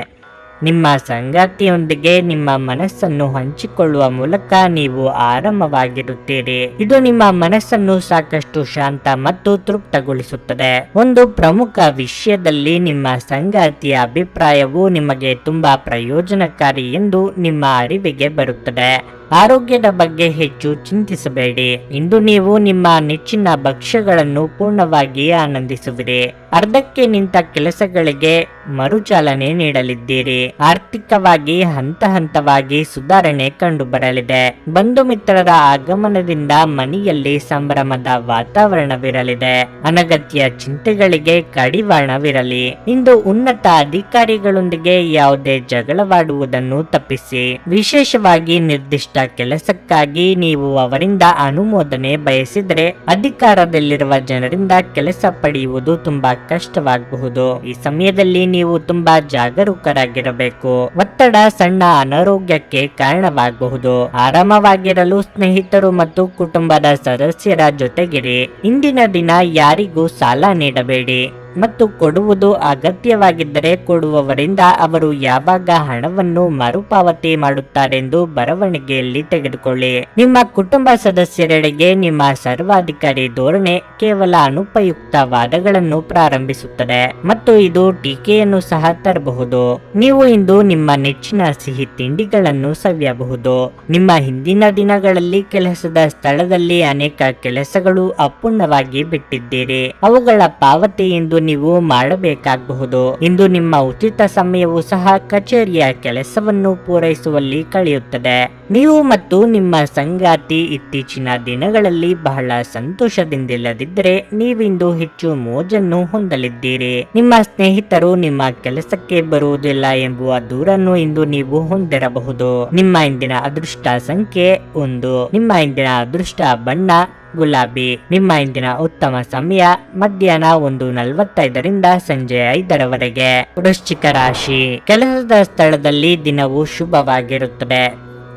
ನಿಮ್ಮ ಸಂಗಾತಿಯೊಂದಿಗೆ ನಿಮ್ಮ ಮನಸ್ಸನ್ನು ಹಂಚಿಕೊಳ್ಳುವ ಮೂಲಕ ನೀವು ಆರಾಮವಾಗಿರುತ್ತೀರಿ. ಇದು ನಿಮ್ಮ ಮನಸ್ಸನ್ನು ಸಾಕಷ್ಟು ಶಾಂತ ಮತ್ತು ತೃಪ್ತಗೊಳಿಸುತ್ತದೆ. ಒಂದು ಪ್ರಮುಖ ವಿಷಯದಲ್ಲಿ ನಿಮ್ಮ ಸಂಗಾತಿಯ ಅಭಿಪ್ರಾಯವು ನಿಮಗೆ ತುಂಬಾ ಪ್ರಯೋಜನಕಾರಿ ಎಂದು ನಿಮ್ಮ ಅರಿವಿಗೆ ಬರುತ್ತದೆ. ಆರೋಗ್ಯದ ಬಗ್ಗೆ ಹೆಚ್ಚು ಚಿಂತಿಸಬೇಡಿ. ಇಂದು ನೀವು ನಿಮ್ಮ ನೆಚ್ಚಿನ ಭಕ್ಷ್ಯಗಳನ್ನು ಪೂರ್ಣವಾಗಿ ಆನಂದಿಸುವಿರಿ. ಅರ್ಧಕ್ಕೆ ನಿಂತ ಕೆಲಸಗಳಿಗೆ ಮರುಚಾಲನೆ ನೀಡಲಿದ್ದೀರಿ. ಆರ್ಥಿಕವಾಗಿ ಹಂತ ಹಂತವಾಗಿ ಸುಧಾರಣೆ ಕಂಡು ಬರಲಿದೆ. ಬಂಧು ಮಿತ್ರರ ಆಗಮನದಿಂದ ಮನೆಯಲ್ಲಿ ಸಂಭ್ರಮದ ವಾತಾವರಣವಿರಲಿದೆ. ಅನಗತ್ಯ ಚಿಂತೆಗಳಿಗೆ ಕಡಿವಾಣವಿರಲಿ. ಇಂದು ಉನ್ನತ ಅಧಿಕಾರಿಗಳೊಂದಿಗೆ ಯಾವುದೇ ಜಗಳವಾಡುವುದನ್ನು ತಪ್ಪಿಸಿ. ವಿಶೇಷವಾಗಿ ನಿರ್ದಿಷ್ಟ ಕೆಲಸಕ್ಕಾಗಿ ನೀವು ಅವರಿಂದ ಅನುಮೋದನೆ ಬಯಸಿದರೆ ಅಧಿಕಾರದಲ್ಲಿರುವ ಜನರಿಂದ ಕೆಲಸ ಪಡೆಯುವುದು ತುಂಬಾ ಕಷ್ಟವಾಗಬಹುದು. ಈ ಸಮಯದಲ್ಲಿ ನೀವು ತುಂಬಾ ಜಾಗರೂಕರಾಗಿರಬೇಕು. ಒತ್ತಡ ಸಣ್ಣ ಅನಾರೋಗ್ಯಕ್ಕೆ ಕಾರಣವಾಗಬಹುದು. ಆರಾಮವಾಗಿರಲು ಸ್ನೇಹಿತರು ಮತ್ತು ಕುಟುಂಬದ ಸದಸ್ಯರ ಜೊತೆಗಿರಿ. ಇಂದಿನ ದಿನ ಯಾರಿಗೂ ಸಾಲ ನೀಡಬೇಡಿ ಮತ್ತು ಕೊಡುವುದು ಅಗತ್ಯವಾಗಿದ್ದರೆ ಕೊಡುವವರಿಂದ ಅವರು ಯಾವಾಗ ಹಣವನ್ನು ಮರುಪಾವತಿ ಮಾಡುತ್ತಾರೆಂದು ಬರವಣಿಗೆಯಲ್ಲಿ ತೆಗೆದುಕೊಳ್ಳಿ. ನಿಮ್ಮ ಕುಟುಂಬ ಸದಸ್ಯರೆಡೆಗೆ ನಿಮ್ಮ ಸರ್ವಾಧಿಕಾರಿ ಧೋರಣೆ ಕೇವಲ ಅನುಪಯುಕ್ತ ವಾದಗಳನ್ನು ಪ್ರಾರಂಭಿಸುತ್ತದೆ ಮತ್ತು ಇದು ಟೀಕೆಯನ್ನು ಸಹ ತರಬಹುದು. ನೀವು ಇಂದು ನಿಮ್ಮ ನೆಚ್ಚಿನ ಸಿಹಿ ತಿಂಡಿಗಳನ್ನು ಸವಿಯಬಹುದು. ನಿಮ್ಮ ಹಿಂದಿನ ದಿನಗಳಲ್ಲಿ ಕೆಲಸದ ಸ್ಥಳದಲ್ಲಿ ಅನೇಕ ಕೆಲಸಗಳು ಅಪೂರ್ಣವಾಗಿ ಬಿಟ್ಟಿದ್ದೀರಿ. ಅವುಗಳ ಪಾವತಿ ಎಂದು ನೀವು ಮಾಡಬೇಕಾಗಬಹುದು. ಇಂದು ನಿಮ್ಮ ಉಚಿತ ಸಮಯವು ಸಹ ಕಚೇರಿಯ ಕೆಲಸವನ್ನು ಪೂರೈಸುವಲ್ಲಿ ಕಳೆಯುತ್ತದೆ. ನೀವು ಮತ್ತು ನಿಮ್ಮ ಸಂಗಾತಿ ಇತ್ತೀಚಿನ ದಿನಗಳಲ್ಲಿ ಬಹಳ ಸಂತೋಷದಿಂದಿಲ್ಲದಿದ್ದರೆ ನೀವಿಂದು ಹೆಚ್ಚು ಮೋಜನ್ನು ಹೊಂದಲಿದ್ದೀರಿ. ನಿಮ್ಮ ಸ್ನೇಹಿತರು ನಿಮ್ಮ ಕೆಲಸಕ್ಕೆ ಬರುವುದಿಲ್ಲ ಎಂಬುವ ದೂರನ್ನು ಇಂದು ನೀವು ಹೊಂದಿರಬಹುದು. ನಿಮ್ಮ ಇಂದಿನ ಅದೃಷ್ಟ ಸಂಖ್ಯೆ 1. ನಿಮ್ಮ ಇಂದಿನ ಅದೃಷ್ಟ ಬಣ್ಣ ಗುಲಾಬಿ. ನಿಮ್ಮ ಇಂದಿನ ಉತ್ತಮ ಸಮಯ ಮಧ್ಯಾಹ್ನ 1:45ರಿಂದ ಸಂಜೆ 5ರವರೆಗೆ. ವೃಶ್ಚಿಕ ರಾಶಿ. ಕೆಲಸದ ಸ್ಥಳದಲ್ಲಿ ದಿನವು ಶುಭವಾಗಿರುತ್ತದೆ.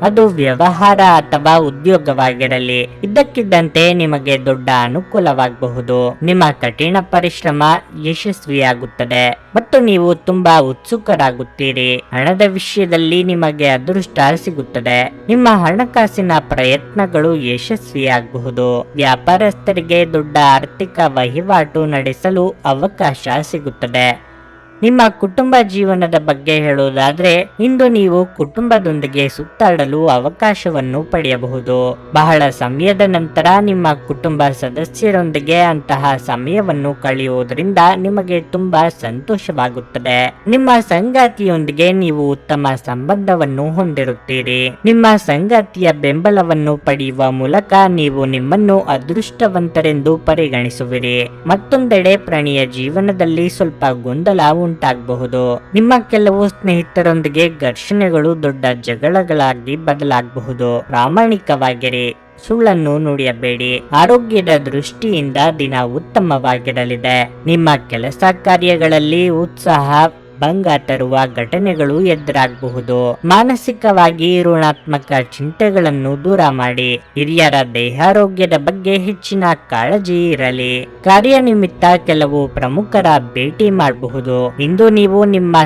ಅದು ವ್ಯವಹಾರ ಅಥವಾ ಉದ್ಯೋಗವಾಗಿರಲಿ, ಇದ್ದಕ್ಕಿದ್ದಂತೆ ನಿಮಗೆ ದೊಡ್ಡ ಅನುಕೂಲವಾಗಬಹುದು. ನಿಮ್ಮ ಕಠಿಣ ಪರಿಶ್ರಮ ಯಶಸ್ವಿಯಾಗುತ್ತದೆ ಮತ್ತು ನೀವು ತುಂಬಾ ಉತ್ಸುಕರಾಗುತ್ತೀರಿ. ಹಣದ ವಿಷಯದಲ್ಲಿ ನಿಮಗೆ ಅದೃಷ್ಟ ಸಿಗುತ್ತದೆ. ನಿಮ್ಮ ಹಣಕಾಸಿನ ಪ್ರಯತ್ನಗಳು ಯಶಸ್ವಿಯಾಗಬಹುದು. ವ್ಯಾಪಾರಸ್ಥರಿಗೆ ದೊಡ್ಡ ಆರ್ಥಿಕ ವಹಿವಾಟು ನಡೆಸಲು ಅವಕಾಶ ಸಿಗುತ್ತದೆ. ನಿಮ್ಮ ಕುಟುಂಬ ಜೀವನದ ಬಗ್ಗೆ ಹೇಳುವುದಾದ್ರೆ, ಇಂದು ನೀವು ಕುಟುಂಬದೊಂದಿಗೆ ಸುತ್ತಾಡಲು ಅವಕಾಶವನ್ನು ಪಡೆಯಬಹುದು. ಬಹಳ ಸಮಯದ ನಂತರ ನಿಮ್ಮ ಕುಟುಂಬ ಸದಸ್ಯರೊಂದಿಗೆ ಅಂತಹ ಸಮಯವನ್ನು ಕಳೆಯುವುದರಿಂದ ನಿಮಗೆ ತುಂಬಾ ಸಂತೋಷವಾಗುತ್ತದೆ. ನಿಮ್ಮ ಸಂಗಾತಿಯೊಂದಿಗೆ ನೀವು ಉತ್ತಮ ಸಂಬಂಧವನ್ನು ಹೊಂದಿರುತ್ತೀರಿ. ನಿಮ್ಮ ಸಂಗಾತಿಯ ಬೆಂಬಲವನ್ನು ಪಡೆಯುವ ಮೂಲಕ ನೀವು ನಿಮ್ಮನ್ನು ಅದೃಷ್ಟವಂತರೆಂದು ಪರಿಗಣಿಸುವಿರಿ. ಮತ್ತೊಂದೆಡೆ ಪ್ರಣಯ ಜೀವನದಲ್ಲಿ ಸ್ವಲ್ಪ ಗೊಂದಲ ಉಂಟಾಗಬಹುದು. ನಿಮ್ಮ ಕೆಲವು ಸ್ನೇಹಿತರೊಂದಿಗೆ ಘರ್ಷಣೆಗಳು ದೊಡ್ಡ ಜಗಳಗಳಾಗಿ ಬದಲಾಗಬಹುದು. ಪ್ರಾಮಾಣಿಕವಾಗಿರಿ, ಸುಳ್ಳನ್ನು ನುಡಿಯಬೇಡಿ. ಆರೋಗ್ಯದ ದೃಷ್ಟಿಯಿಂದ ದಿನ ಉತ್ತಮವಾಗಿರಲಿದೆ. ನಿಮ್ಮ ಕೆಲಸ ಕಾರ್ಯಗಳಲ್ಲಿ ಉತ್ಸಾಹ ಭಂಗ ತರುವ ಘಟನೆಗಳು ಎದುರಾಗಬಹುದು. ಮಾನಸಿಕವಾಗಿ ಋಣಾತ್ಮಕ ಚಿಂತೆಗಳನ್ನು ದೂರ ಮಾಡಿ. ಹಿರಿಯರ ದೇಹಾರೋಗ್ಯದ ಬಗ್ಗೆ ಹೆಚ್ಚಿನ ಕಾಳಜಿ ಇರಲಿ. ಕಾರ್ಯನಿಮಿತ್ತ ಕೆಲವು ಪ್ರಮುಖರ ಭೇಟಿ ಮಾಡಬಹುದು. ಇಂದು ನೀವು ನಿಮ್ಮ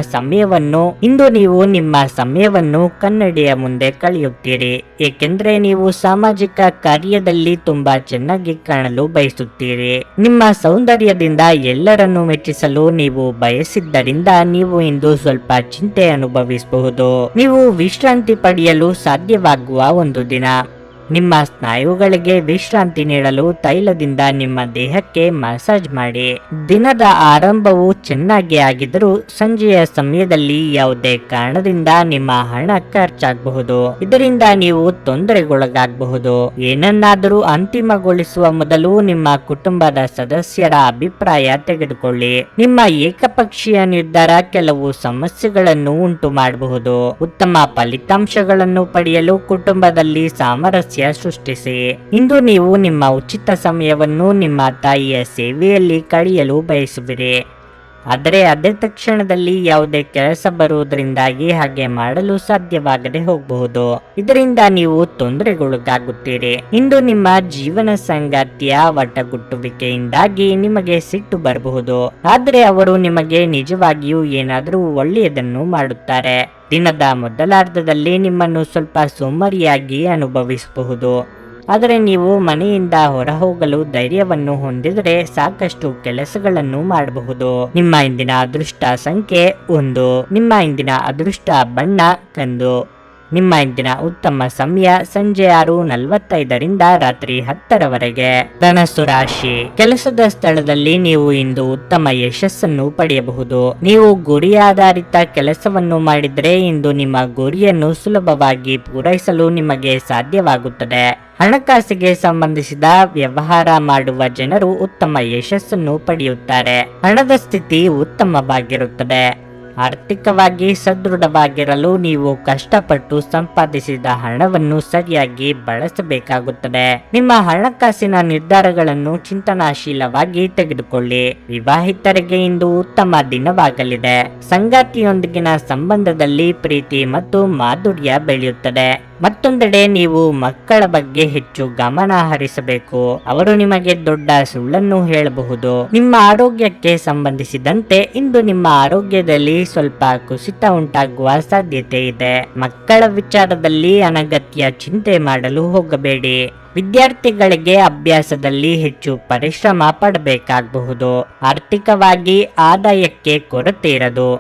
ಸಮಯವನ್ನು ಕನ್ನಡಿಯ ಮುಂದೆ ಕಳೆಯುತ್ತೀರಿ, ಏಕೆಂದ್ರೆ ನೀವು ಸಾಮಾಜಿಕ ಕಾರ್ಯದಲ್ಲಿ ತುಂಬಾ ಚೆನ್ನಾಗಿ ಕಾಣಲು ಬಯಸುತ್ತೀರಿ. ನಿಮ್ಮ ಸೌಂದರ್ಯದಿಂದ ಎಲ್ಲರನ್ನು ಮೆಚ್ಚಿಸಲು ನೀವು ಬಯಸಿದ್ದರಿಂದ ನೀವು ಇಂದು ಸ್ವಲ್ಪ ಚಿಂತೆ ಅನುಭವಿಸಬಹುದು. ನೀವು ವಿಶ್ರಾಂತಿ ಪಡೆಯಲು ಸಾಧ್ಯವಾಗುವ ಒಂದು ದಿನ. ನಿಮ್ಮ ಸ್ನಾಯುಗಳಿಗೆ ವಿಶ್ರಾಂತಿ ನೀಡಲು ತೈಲದಿಂದ ನಿಮ್ಮ ದೇಹಕ್ಕೆ ಮಸಾಜ್ ಮಾಡಿ. ದಿನದ ಆರಂಭವು ಚೆನ್ನಾಗಿ ಆಗಿದ್ದರೂ ಸಂಜೆಯ ಸಮಯದಲ್ಲಿ ಯಾವುದೇ ಕಾರಣದಿಂದ ನಿಮ್ಮ ಹಣ ಖರ್ಚಾಗಬಹುದು. ಇದರಿಂದ ನೀವು ತೊಂದರೆಗೊಳಗಾಗಬಹುದು. ಏನನ್ನಾದರೂ ಅಂತಿಮಗೊಳಿಸುವ ಮೊದಲು ನಿಮ್ಮ ಕುಟುಂಬದ ಸದಸ್ಯರ ಅಭಿಪ್ರಾಯ ತೆಗೆದುಕೊಳ್ಳಿ. ನಿಮ್ಮ ಏಕಪಕ್ಷೀಯ ನಿರ್ಧಾರ ಕೆಲವು ಸಮಸ್ಯೆಗಳನ್ನು ಉಂಟು ಮಾಡಬಹುದು. ಉತ್ತಮ ಫಲಿತಾಂಶಗಳನ್ನು ಪಡೆಯಲು ಕುಟುಂಬದಲ್ಲಿ ಸಾಮರಸ್ಯ ಸೃಷ್ಟಿಸಿ. ಇಂದು ನೀವು ನಿಮ್ಮ ಉಚಿತ ಸಮಯವನ್ನು ನಿಮ್ಮ ತಾಯಿಯ ಸೇವೆಯಲ್ಲಿ ಕಳೆಯಲು ಬಯಸುವಿರಿ, ಆದರೆ ಅದೇ ತಕ್ಷಣದಲ್ಲಿ ಯಾವುದೇ ಕೆಲಸ ಬರುವುದರಿಂದಾಗಿ ಹಾಗೆ ಮಾಡಲು ಸಾಧ್ಯವಾಗದೆ ಹೋಗಬಹುದು. ಇದರಿಂದ ನೀವು ತೊಂದರೆಗೊಳಗಾಗುತ್ತೀರಿ. ಇಂದು ನಿಮ್ಮ ಜೀವನ ಸಂಗಾತಿಯ ವಟಗುಟ್ಟುವಿಕೆಯಿಂದಾಗಿ ನಿಮಗೆ ಸಿಟ್ಟು ಬರಬಹುದು, ಆದರೆ ಅವರು ನಿಮಗೆ ನಿಜವಾಗಿಯೂ ಏನಾದರೂ ಒಳ್ಳೆಯದನ್ನು ಮಾಡುತ್ತಾರೆ. ದಿನದ ಮೊದಲಾರ್ಧದಲ್ಲಿ ನಿಮ್ಮನ್ನು ಸ್ವಲ್ಪ ಸೋಮಾರಿಯಾಗಿ ಅನುಭವಿಸಬಹುದು, ಆದರೆ ನೀವು ಮನೆಯಿಂದ ಹೊರಹೋಗಲು ಧೈರ್ಯವನ್ನು ಹೊಂದಿದರೆ ಸಾಕಷ್ಟು ಕೆಲಸಗಳನ್ನು ಮಾಡಬಹುದು. ನಿಮ್ಮ ಇಂದಿನ ಅದೃಷ್ಟ ಸಂಖ್ಯೆ 1. ನಿಮ್ಮ ಇಂದಿನ ಅದೃಷ್ಟ ಬಣ್ಣ ಕಂದು. ನಿಮ್ಮ ಇಂದಿನ ಉತ್ತಮ ಸಮಯ ಸಂಜೆ 6:45ರಿಂದ ರಾತ್ರಿ 10ರವರೆಗೆ. ಧನಸ್ಸು ರಾಶಿ. ಕೆಲಸದ ಸ್ಥಳದಲ್ಲಿ ನೀವು ಇಂದು ಉತ್ತಮ ಯಶಸ್ಸನ್ನು ಪಡೆಯಬಹುದು. ನೀವು ಗುರಿ ಆಧಾರಿತ ಕೆಲಸವನ್ನು ಮಾಡಿದರೆ ಇಂದು ನಿಮ್ಮ ಗುರಿಯನ್ನು ಸುಲಭವಾಗಿ ಪೂರೈಸಲು ನಿಮಗೆ ಸಾಧ್ಯವಾಗುತ್ತದೆ. ಹಣಕಾಸಿಗೆ ಸಂಬಂಧಿಸಿದ ವ್ಯವಹಾರ ಮಾಡುವ ಜನರು ಉತ್ತಮ ಯಶಸ್ಸನ್ನು ಪಡೆಯುತ್ತಾರೆ. ಹಣದ ಸ್ಥಿತಿ ಉತ್ತಮವಾಗಿರುತ್ತದೆ. ಆರ್ಥಿಕವಾಗಿ ಸದೃಢವಾಗಿರಲು ನೀವು ಕಷ್ಟಪಟ್ಟು ಸಂಪಾದಿಸಿದ ಹಣವನ್ನು ಸರಿಯಾಗಿ ಬಳಸಬೇಕಾಗುತ್ತದೆ. ನಿಮ್ಮ ಹಣಕಾಸಿನ ನಿರ್ಧಾರಗಳನ್ನು ಚಿಂತನಾಶೀಲವಾಗಿ ತೆಗೆದುಕೊಳ್ಳಿ. ವಿವಾಹಿತರಿಗೆ ಇಂದು ಉತ್ತಮ ದಿನವಾಗಲಿದೆ. ಸಂಗಾತಿಯೊಂದಿಗಿನ ಸಂಬಂಧದಲ್ಲಿ ಪ್ರೀತಿ ಮತ್ತು ಮಾಧುರ್ಯ ಬೆಳೆಯುತ್ತದೆ. ಮತ್ತೊಂದೆಡೆ ನೀವು ಮಕ್ಕಳ ಬಗ್ಗೆ ಹೆಚ್ಚು ಗಮನ ಹರಿಸಬೇಕು. ಅವರು ನಿಮಗೆ ದೊಡ್ಡ ಸುಳ್ಳನ್ನು ಹೇಳಬಹುದು. ನಿಮ್ಮ ಆರೋಗ್ಯಕ್ಕೆ ಸಂಬಂಧಿಸಿದಂತೆ ಇಂದು ನಿಮ್ಮ ಆರೋಗ್ಯದಲ್ಲಿ ಸ್ವಲ್ಪ ಕುಸಿತ ಉಂಟಾಗುವ ಸಾಧ್ಯತೆ ಇದೆ. ಮಕ್ಕಳ ವಿಚಾರದಲ್ಲಿ ಅನಗತ್ಯ ಚಿಂತೆ ಮಾಡಲು ಹೋಗಬೇಡಿ. ವಿದ್ಯಾರ್ಥಿಗಳಿಗೆ ಅಭ್ಯಾಸದಲ್ಲಿ ಹೆಚ್ಚು ಪರಿಶ್ರಮ ಪಡಬೇಕಾಗಬಹುದು. ಆರ್ಥಿಕವಾಗಿ ಆದಾಯಕ್ಕೆ ಕೊರತೆ ಇರದು.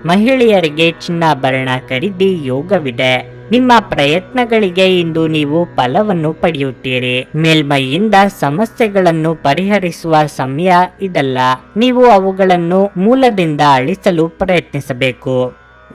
ಮಹಿಳೆಯರಿಗೆ ಚಿನ್ನಾಭರಣ ಖರೀದಿ ಯೋಗವಿದೆ. ನಿಮ್ಮ ಪ್ರಯತ್ನಗಳಿಗೆ ಇಂದು ನೀವು ಫಲವನ್ನು ಪಡೆಯುತ್ತೀರಿ. ಮೇಲ್ಮೈಯಿಂದ ಸಮಸ್ಯೆಗಳನ್ನು ಪರಿಹರಿಸುವ ಸಮಯ ಇದಲ್ಲ. ನೀವು ಅವುಗಳನ್ನು ಮೂಲದಿಂದ ಅಳಿಸಲು ಪ್ರಯತ್ನಿಸಬೇಕು.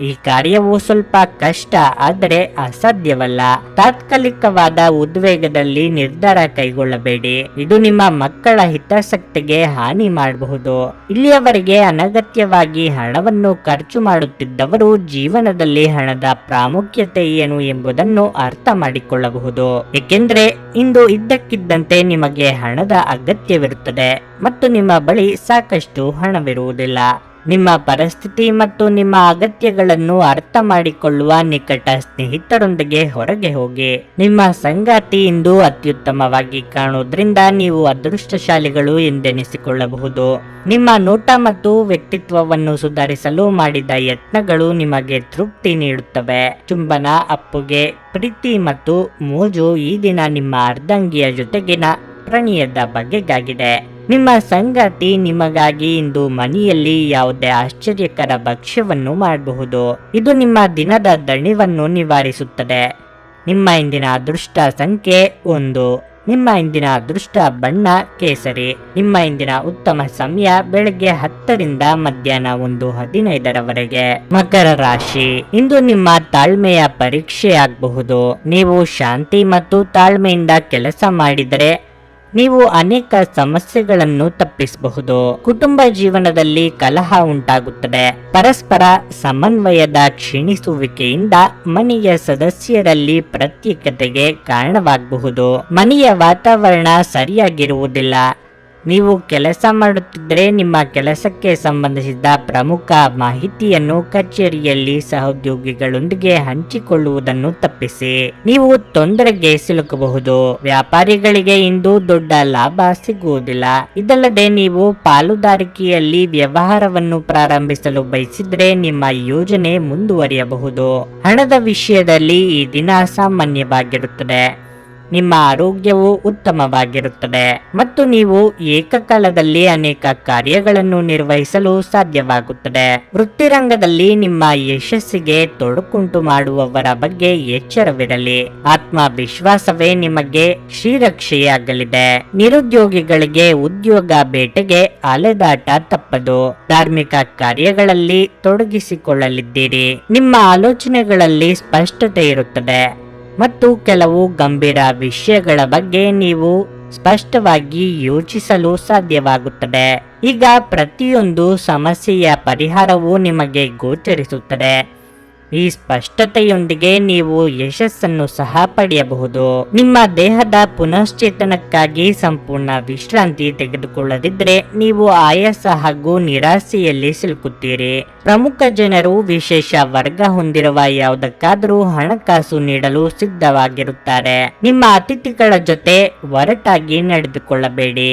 ಈ ಕಾರ್ಯವು ಸ್ವಲ್ಪ ಕಷ್ಟ, ಆದರೆ ಅಸಾಧ್ಯವಲ್ಲ. ತಾತ್ಕಾಲಿಕವಾದ ಉದ್ವೇಗದಲ್ಲಿ ನಿರ್ಧಾರ ಕೈಗೊಳ್ಳಬೇಡಿ. ಇದು ನಿಮ್ಮ ಮಕ್ಕಳ ಹಿತಾಸಕ್ತಿಗೆ ಹಾನಿ ಮಾಡಬಹುದು. ಇಲ್ಲಿಯವರೆಗೆ ಅನಗತ್ಯವಾಗಿ ಹಣವನ್ನು ಖರ್ಚು ಮಾಡುತ್ತಿದ್ದವರು ಜೀವನದಲ್ಲಿ ಹಣದ ಪ್ರಾಮುಖ್ಯತೆ ಏನು ಎಂಬುದನ್ನು ಅರ್ಥ ಮಾಡಿಕೊಳ್ಳಬಹುದು. ಏಕೆಂದರೆ ಇಂದು ಇದ್ದಕ್ಕಿದ್ದಂತೆ ನಿಮಗೆ ಹಣದ ಅಗತ್ಯವಿರುತ್ತದೆ ಮತ್ತು ನಿಮ್ಮ ಬಳಿ ಸಾಕಷ್ಟು ಹಣವಿರುವುದಿಲ್ಲ. ನಿಮ್ಮ ಪರಿಸ್ಥಿತಿ ಮತ್ತು ನಿಮ್ಮ ಅಗತ್ಯಗಳನ್ನು ಅರ್ಥ ಮಾಡಿಕೊಳ್ಳುವ ನಿಕಟ ಸ್ನೇಹಿತರೊಂದಿಗೆ ಹೊರಗೆ ಹೋಗಿ. ನಿಮ್ಮ ಸಂಗಾತಿ ಇಂದು ಅತ್ಯುತ್ತಮವಾಗಿ ಕಾಣುವುದರಿಂದ ನೀವು ಅದೃಷ್ಟಶಾಲಿಗಳು ಎಂದೆನಿಸಿಕೊಳ್ಳಬಹುದು. ನಿಮ್ಮ ನೋಟ ಮತ್ತು ವ್ಯಕ್ತಿತ್ವವನ್ನು ಸುಧಾರಿಸಲು ಮಾಡಿದ ಯತ್ನಗಳು ನಿಮಗೆ ತೃಪ್ತಿ ನೀಡುತ್ತವೆ. ಚುಂಬನ, ಅಪ್ಪುಗೆ, ಪ್ರೀತಿ ಮತ್ತು ಮೋಜು ಈ ದಿನ ನಿಮ್ಮ ಅರ್ಧಾಂಗಿಯ ಜೊತೆಗಿನ ಪ್ರಣಯದ ಬಗೆಗಾಗಿದೆ. ನಿಮ್ಮ ಸಂಗಾತಿ ನಿಮಗಾಗಿ ಇಂದು ಮನೆಯಲ್ಲಿ ಯಾವುದೇ ಆಶ್ಚರ್ಯಕರ ಭಕ್ಷ್ಯವನ್ನು ಮಾಡಬಹುದು. ಇದು ನಿಮ್ಮ ದಿನದ ದಣಿವನ್ನು ನಿವಾರಿಸುತ್ತದೆ. ನಿಮ್ಮ ಇಂದಿನ ಅದೃಷ್ಟ ಸಂಖ್ಯೆ 1. ನಿಮ್ಮ ಇಂದಿನ ಅದೃಷ್ಟ ಬಣ್ಣ ಕೇಸರಿ. ನಿಮ್ಮ ಇಂದಿನ ಉತ್ತಮ ಸಮಯ ಬೆಳಗ್ಗೆ 10 ರಿಂದ ಮಧ್ಯಾಹ್ನ 1:15 ಮಕರ ರಾಶಿ. ಇಂದು ನಿಮ್ಮ ತಾಳ್ಮೆಯ ಪರೀಕ್ಷೆಯಾಗಬಹುದು. ನೀವು ಶಾಂತಿ ಮತ್ತು ತಾಳ್ಮೆಯಿಂದ ಕೆಲಸ ಮಾಡಿದರೆ ನೀವು ಅನೇಕ ಸಮಸ್ಯೆಗಳನ್ನು ತಪ್ಪಿಸಬಹುದು. ಕುಟುಂಬ ಜೀವನದಲ್ಲಿ ಕಲಹ ಉಂಟಾಗುತ್ತದೆ. ಪರಸ್ಪರ ಸಮನ್ವಯದ ಕ್ಷೀಣಿಸುವಿಕೆಯಿಂದ ಮನೆಯ ಸದಸ್ಯರಲ್ಲಿ ಪ್ರತ್ಯೇಕತೆಗೆ ಕಾರಣವಾಗಬಹುದು. ಮನೆಯ ವಾತಾವರಣ ಸರಿಯಾಗಿರುವುದಿಲ್ಲ. ನೀವು ಕೆಲಸ ಮಾಡುತ್ತಿದ್ದರೆ ನಿಮ್ಮ ಕೆಲಸಕ್ಕೆ ಸಂಬಂಧಿಸಿದ ಪ್ರಮುಖ ಮಾಹಿತಿಯನ್ನು ಕಚೇರಿಯಲ್ಲಿ ಸಹೋದ್ಯೋಗಿಗಳೊಂದಿಗೆ ಹಂಚಿಕೊಳ್ಳುವುದನ್ನು ತಪ್ಪಿಸಿ. ನೀವು ತೊಂದರೆಗೆ ಸಿಲುಕಬಹುದು. ವ್ಯಾಪಾರಿಗಳಿಗೆ ಇಂದು ದೊಡ್ಡ ಲಾಭ ಸಿಗುವುದಿಲ್ಲ. ಇದಲ್ಲದೆ ನೀವು ಪಾಲುದಾರಿಕೆಯಲ್ಲಿ ವ್ಯವಹಾರವನ್ನು ಪ್ರಾರಂಭಿಸಲು ಬಯಸಿದ್ರೆ ನಿಮ್ಮ ಯೋಜನೆ ಮುಂದುವರಿಯಬಹುದು. ಹಣದ ವಿಷಯದಲ್ಲಿ ಈ ದಿನ ಸಾಮಾನ್ಯವಾಗಿರುತ್ತದೆ. ನಿಮ್ಮ ಆರೋಗ್ಯವು ಉತ್ತಮವಾಗಿರುತ್ತದೆ ಮತ್ತು ನೀವು ಏಕಕಾಲದಲ್ಲಿ ಅನೇಕ ಕಾರ್ಯಗಳನ್ನು ನಿರ್ವಹಿಸಲು ಸಾಧ್ಯವಾಗುತ್ತದೆ. ವೃತ್ತಿರಂಗದಲ್ಲಿ ನಿಮ್ಮ ಯಶಸ್ಸಿಗೆ ತೊಡಕುಂಟು ಮಾಡುವವರ ಬಗ್ಗೆ ಎಚ್ಚರವಿರಲಿ. ಆತ್ಮವಿಶ್ವಾಸವೇ ನಿಮಗೆ ಶ್ರೀರಕ್ಷೆಯಾಗಲಿದೆ. ನಿರುದ್ಯೋಗಿಗಳಿಗೆ ಉದ್ಯೋಗ ಬೇಟೆಗೆ ಅಲೆದಾಟ ತಪ್ಪದು. ಧಾರ್ಮಿಕ ಕಾರ್ಯಗಳಲ್ಲಿ ತೊಡಗಿಸಿಕೊಳ್ಳಲಿದ್ದೀರಿ. ನಿಮ್ಮ ಆಲೋಚನೆಗಳಲ್ಲಿ ಸ್ಪಷ್ಟತೆ ಇರುತ್ತದೆ ಮತ್ತು ಕೆಲವು ಗಂಭೀರ ವಿಷಯಗಳ ಬಗ್ಗೆ ನೀವು ಸ್ಪಷ್ಟವಾಗಿ ಯೋಚಿಸಲು ಸಾಧ್ಯವಾಗುತ್ತದೆ. ಈಗ ಪ್ರತಿಯೊಂದು ಸಮಸ್ಯೆಯ ಪರಿಹಾರವು ನಿಮಗೆ ಗೋಚರಿಸುತ್ತದೆ. ಈ ಸ್ಪಷ್ಟತೆಯೊಂದಿಗೆ ನೀವು ಯಶಸ್ಸನ್ನು ಸಹ ಪಡೆಯಬಹುದು. ನಿಮ್ಮ ದೇಹದ ಪುನಶ್ಚೇತನಕ್ಕಾಗಿ ಸಂಪೂರ್ಣ ವಿಶ್ರಾಂತಿ ತೆಗೆದುಕೊಳ್ಳದಿದ್ದರೆ ನೀವು ಆಯಾಸ ಹಾಗೂ ನಿರಾಸೆಯಲ್ಲಿ ಸಿಲುಕುತ್ತೀರಿ. ಪ್ರಮುಖ ಜನರು ವಿಶೇಷ ವರ್ಗ ಹೊಂದಿರುವ ಯಾವುದಕ್ಕಾದರೂ ಹಣಕಾಸು ನೀಡಲು ಸಿದ್ಧವಾಗಿರುತ್ತಾರೆ. ನಿಮ್ಮ ಅತಿಥಿಗಳ ಜೊತೆ ಒರಟಾಗಿ ನಡೆದುಕೊಳ್ಳಬೇಡಿ.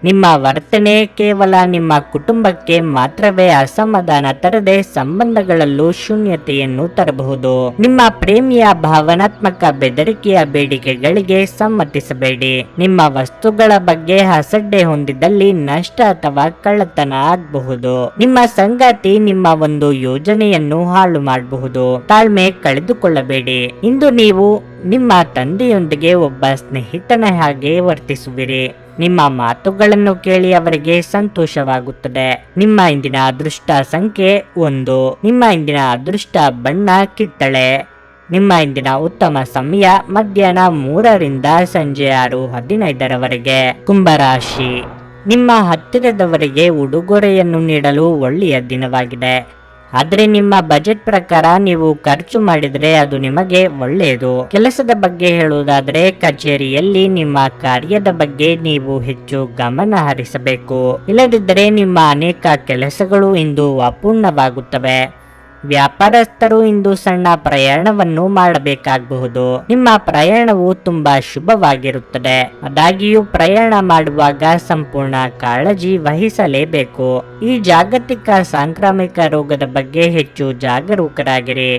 ನಿಮ್ಮ ವರ್ತನೆ ಕೇವಲ ನಿಮ್ಮ ಕುಟುಂಬಕ್ಕೆ ಮಾತ್ರವೇ ಅಸಮಾಧಾನ ತರದೆ ಸಂಬಂಧಗಳಲ್ಲೂ ಶೂನ್ಯತೆಯನ್ನು ತರಬಹುದು. ನಿಮ್ಮ ಪ್ರೇಮಿಯ ಭಾವನಾತ್ಮಕ ಬೆದರಿಕೆಯ ಬೇಡಿಕೆಗಳಿಗೆ ಸಮ್ಮತಿಸಬೇಡಿ. ನಿಮ್ಮ ವಸ್ತುಗಳ ಬಗ್ಗೆ ಅಸಡ್ಡೆ ಹೊಂದಿದ್ದಲ್ಲಿ ನಷ್ಟ ಅಥವಾ ಕಳ್ಳತನ ಆಗಬಹುದು. ನಿಮ್ಮ ಸಂಗಾತಿ ನಿಮ್ಮ ಒಂದು ಯೋಜನೆಯನ್ನು ಹಾಳು ಮಾಡಬಹುದು. ತಾಳ್ಮೆ ಕಳೆದುಕೊಳ್ಳಬೇಡಿ. ಇಂದು ನೀವು ನಿಮ್ಮ ತಂದೆಯೊಂದಿಗೆ ಒಬ್ಬ ಸ್ನೇಹಿತನ ಹಾಗೆ ವರ್ತಿಸುವಿರಿ. ನಿಮ್ಮ ಮಾತುಗಳನ್ನು ಕೇಳಿ ಅವರಿಗೆ ಸಂತೋಷವಾಗುತ್ತದೆ. ನಿಮ್ಮ ಇಂದಿನ ಅದೃಷ್ಟ ಸಂಖ್ಯೆ 1. ನಿಮ್ಮ ಇಂದಿನ ಅದೃಷ್ಟ ಬಣ್ಣ ಕಿತ್ತಳೆ. ನಿಮ್ಮ ಇಂದಿನ ಉತ್ತಮ ಸಮಯ ಮಧ್ಯಾಹ್ನ 3 ರಿಂದ ಸಂಜೆ 6:15 ಕುಂಭರಾಶಿ. ನಿಮ್ಮ ಹತ್ತಿರದವರಿಗೆ ಉಡುಗೊರೆಯನ್ನು ನೀಡಲು ಒಳ್ಳೆಯ ದಿನವಾಗಿದೆ. ಆದರೆ ನಿಮ್ಮ ಬಜೆಟ್ ಪ್ರಕಾರ ನೀವು ಖರ್ಚು ಮಾಡಿದರೆ ಅದು ನಿಮಗೆ ಒಳ್ಳೆಯದು. ಕೆಲಸದ ಬಗ್ಗೆ ಹೇಳುವುದಾದರೆ ಕಚೇರಿಯಲ್ಲಿ ನಿಮ್ಮ ಕಾರ್ಯದ ಬಗ್ಗೆ ನೀವು ಹೆಚ್ಚು ಗಮನ ಹರಿಸಬೇಕು. ಇಲ್ಲದಿದ್ದರೆ ನಿಮ್ಮ ಅನೇಕ ಕೆಲಸಗಳು ಇಂದು ಅಪೂರ್ಣವಾಗುತ್ತವೆ. ವ್ಯಾಪಾರಸ್ಥರು ಇಂದು ಸಣ್ಣ ಪ್ರಯಾಣವನ್ನು ಮಾಡಬೇಕಾಗಬಹುದು. ನಿಮ್ಮ ಪ್ರಯಾಣವು ತುಂಬಾ ಶುಭವಾಗಿರುತ್ತದೆ. ಆದಾಗ್ಯೂ ಪ್ರಯಾಣ ಮಾಡುವಾಗ ಸಂಪೂರ್ಣ ಕಾಳಜಿ ವಹಿಸಲೇಬೇಕು. ಈ ಜಾಗತಿಕ ಸಾಂಕ್ರಾಮಿಕ ರೋಗದ ಬಗ್ಗೆ ಹೆಚ್ಚು ಜಾಗರೂಕರಾಗಿರಿ.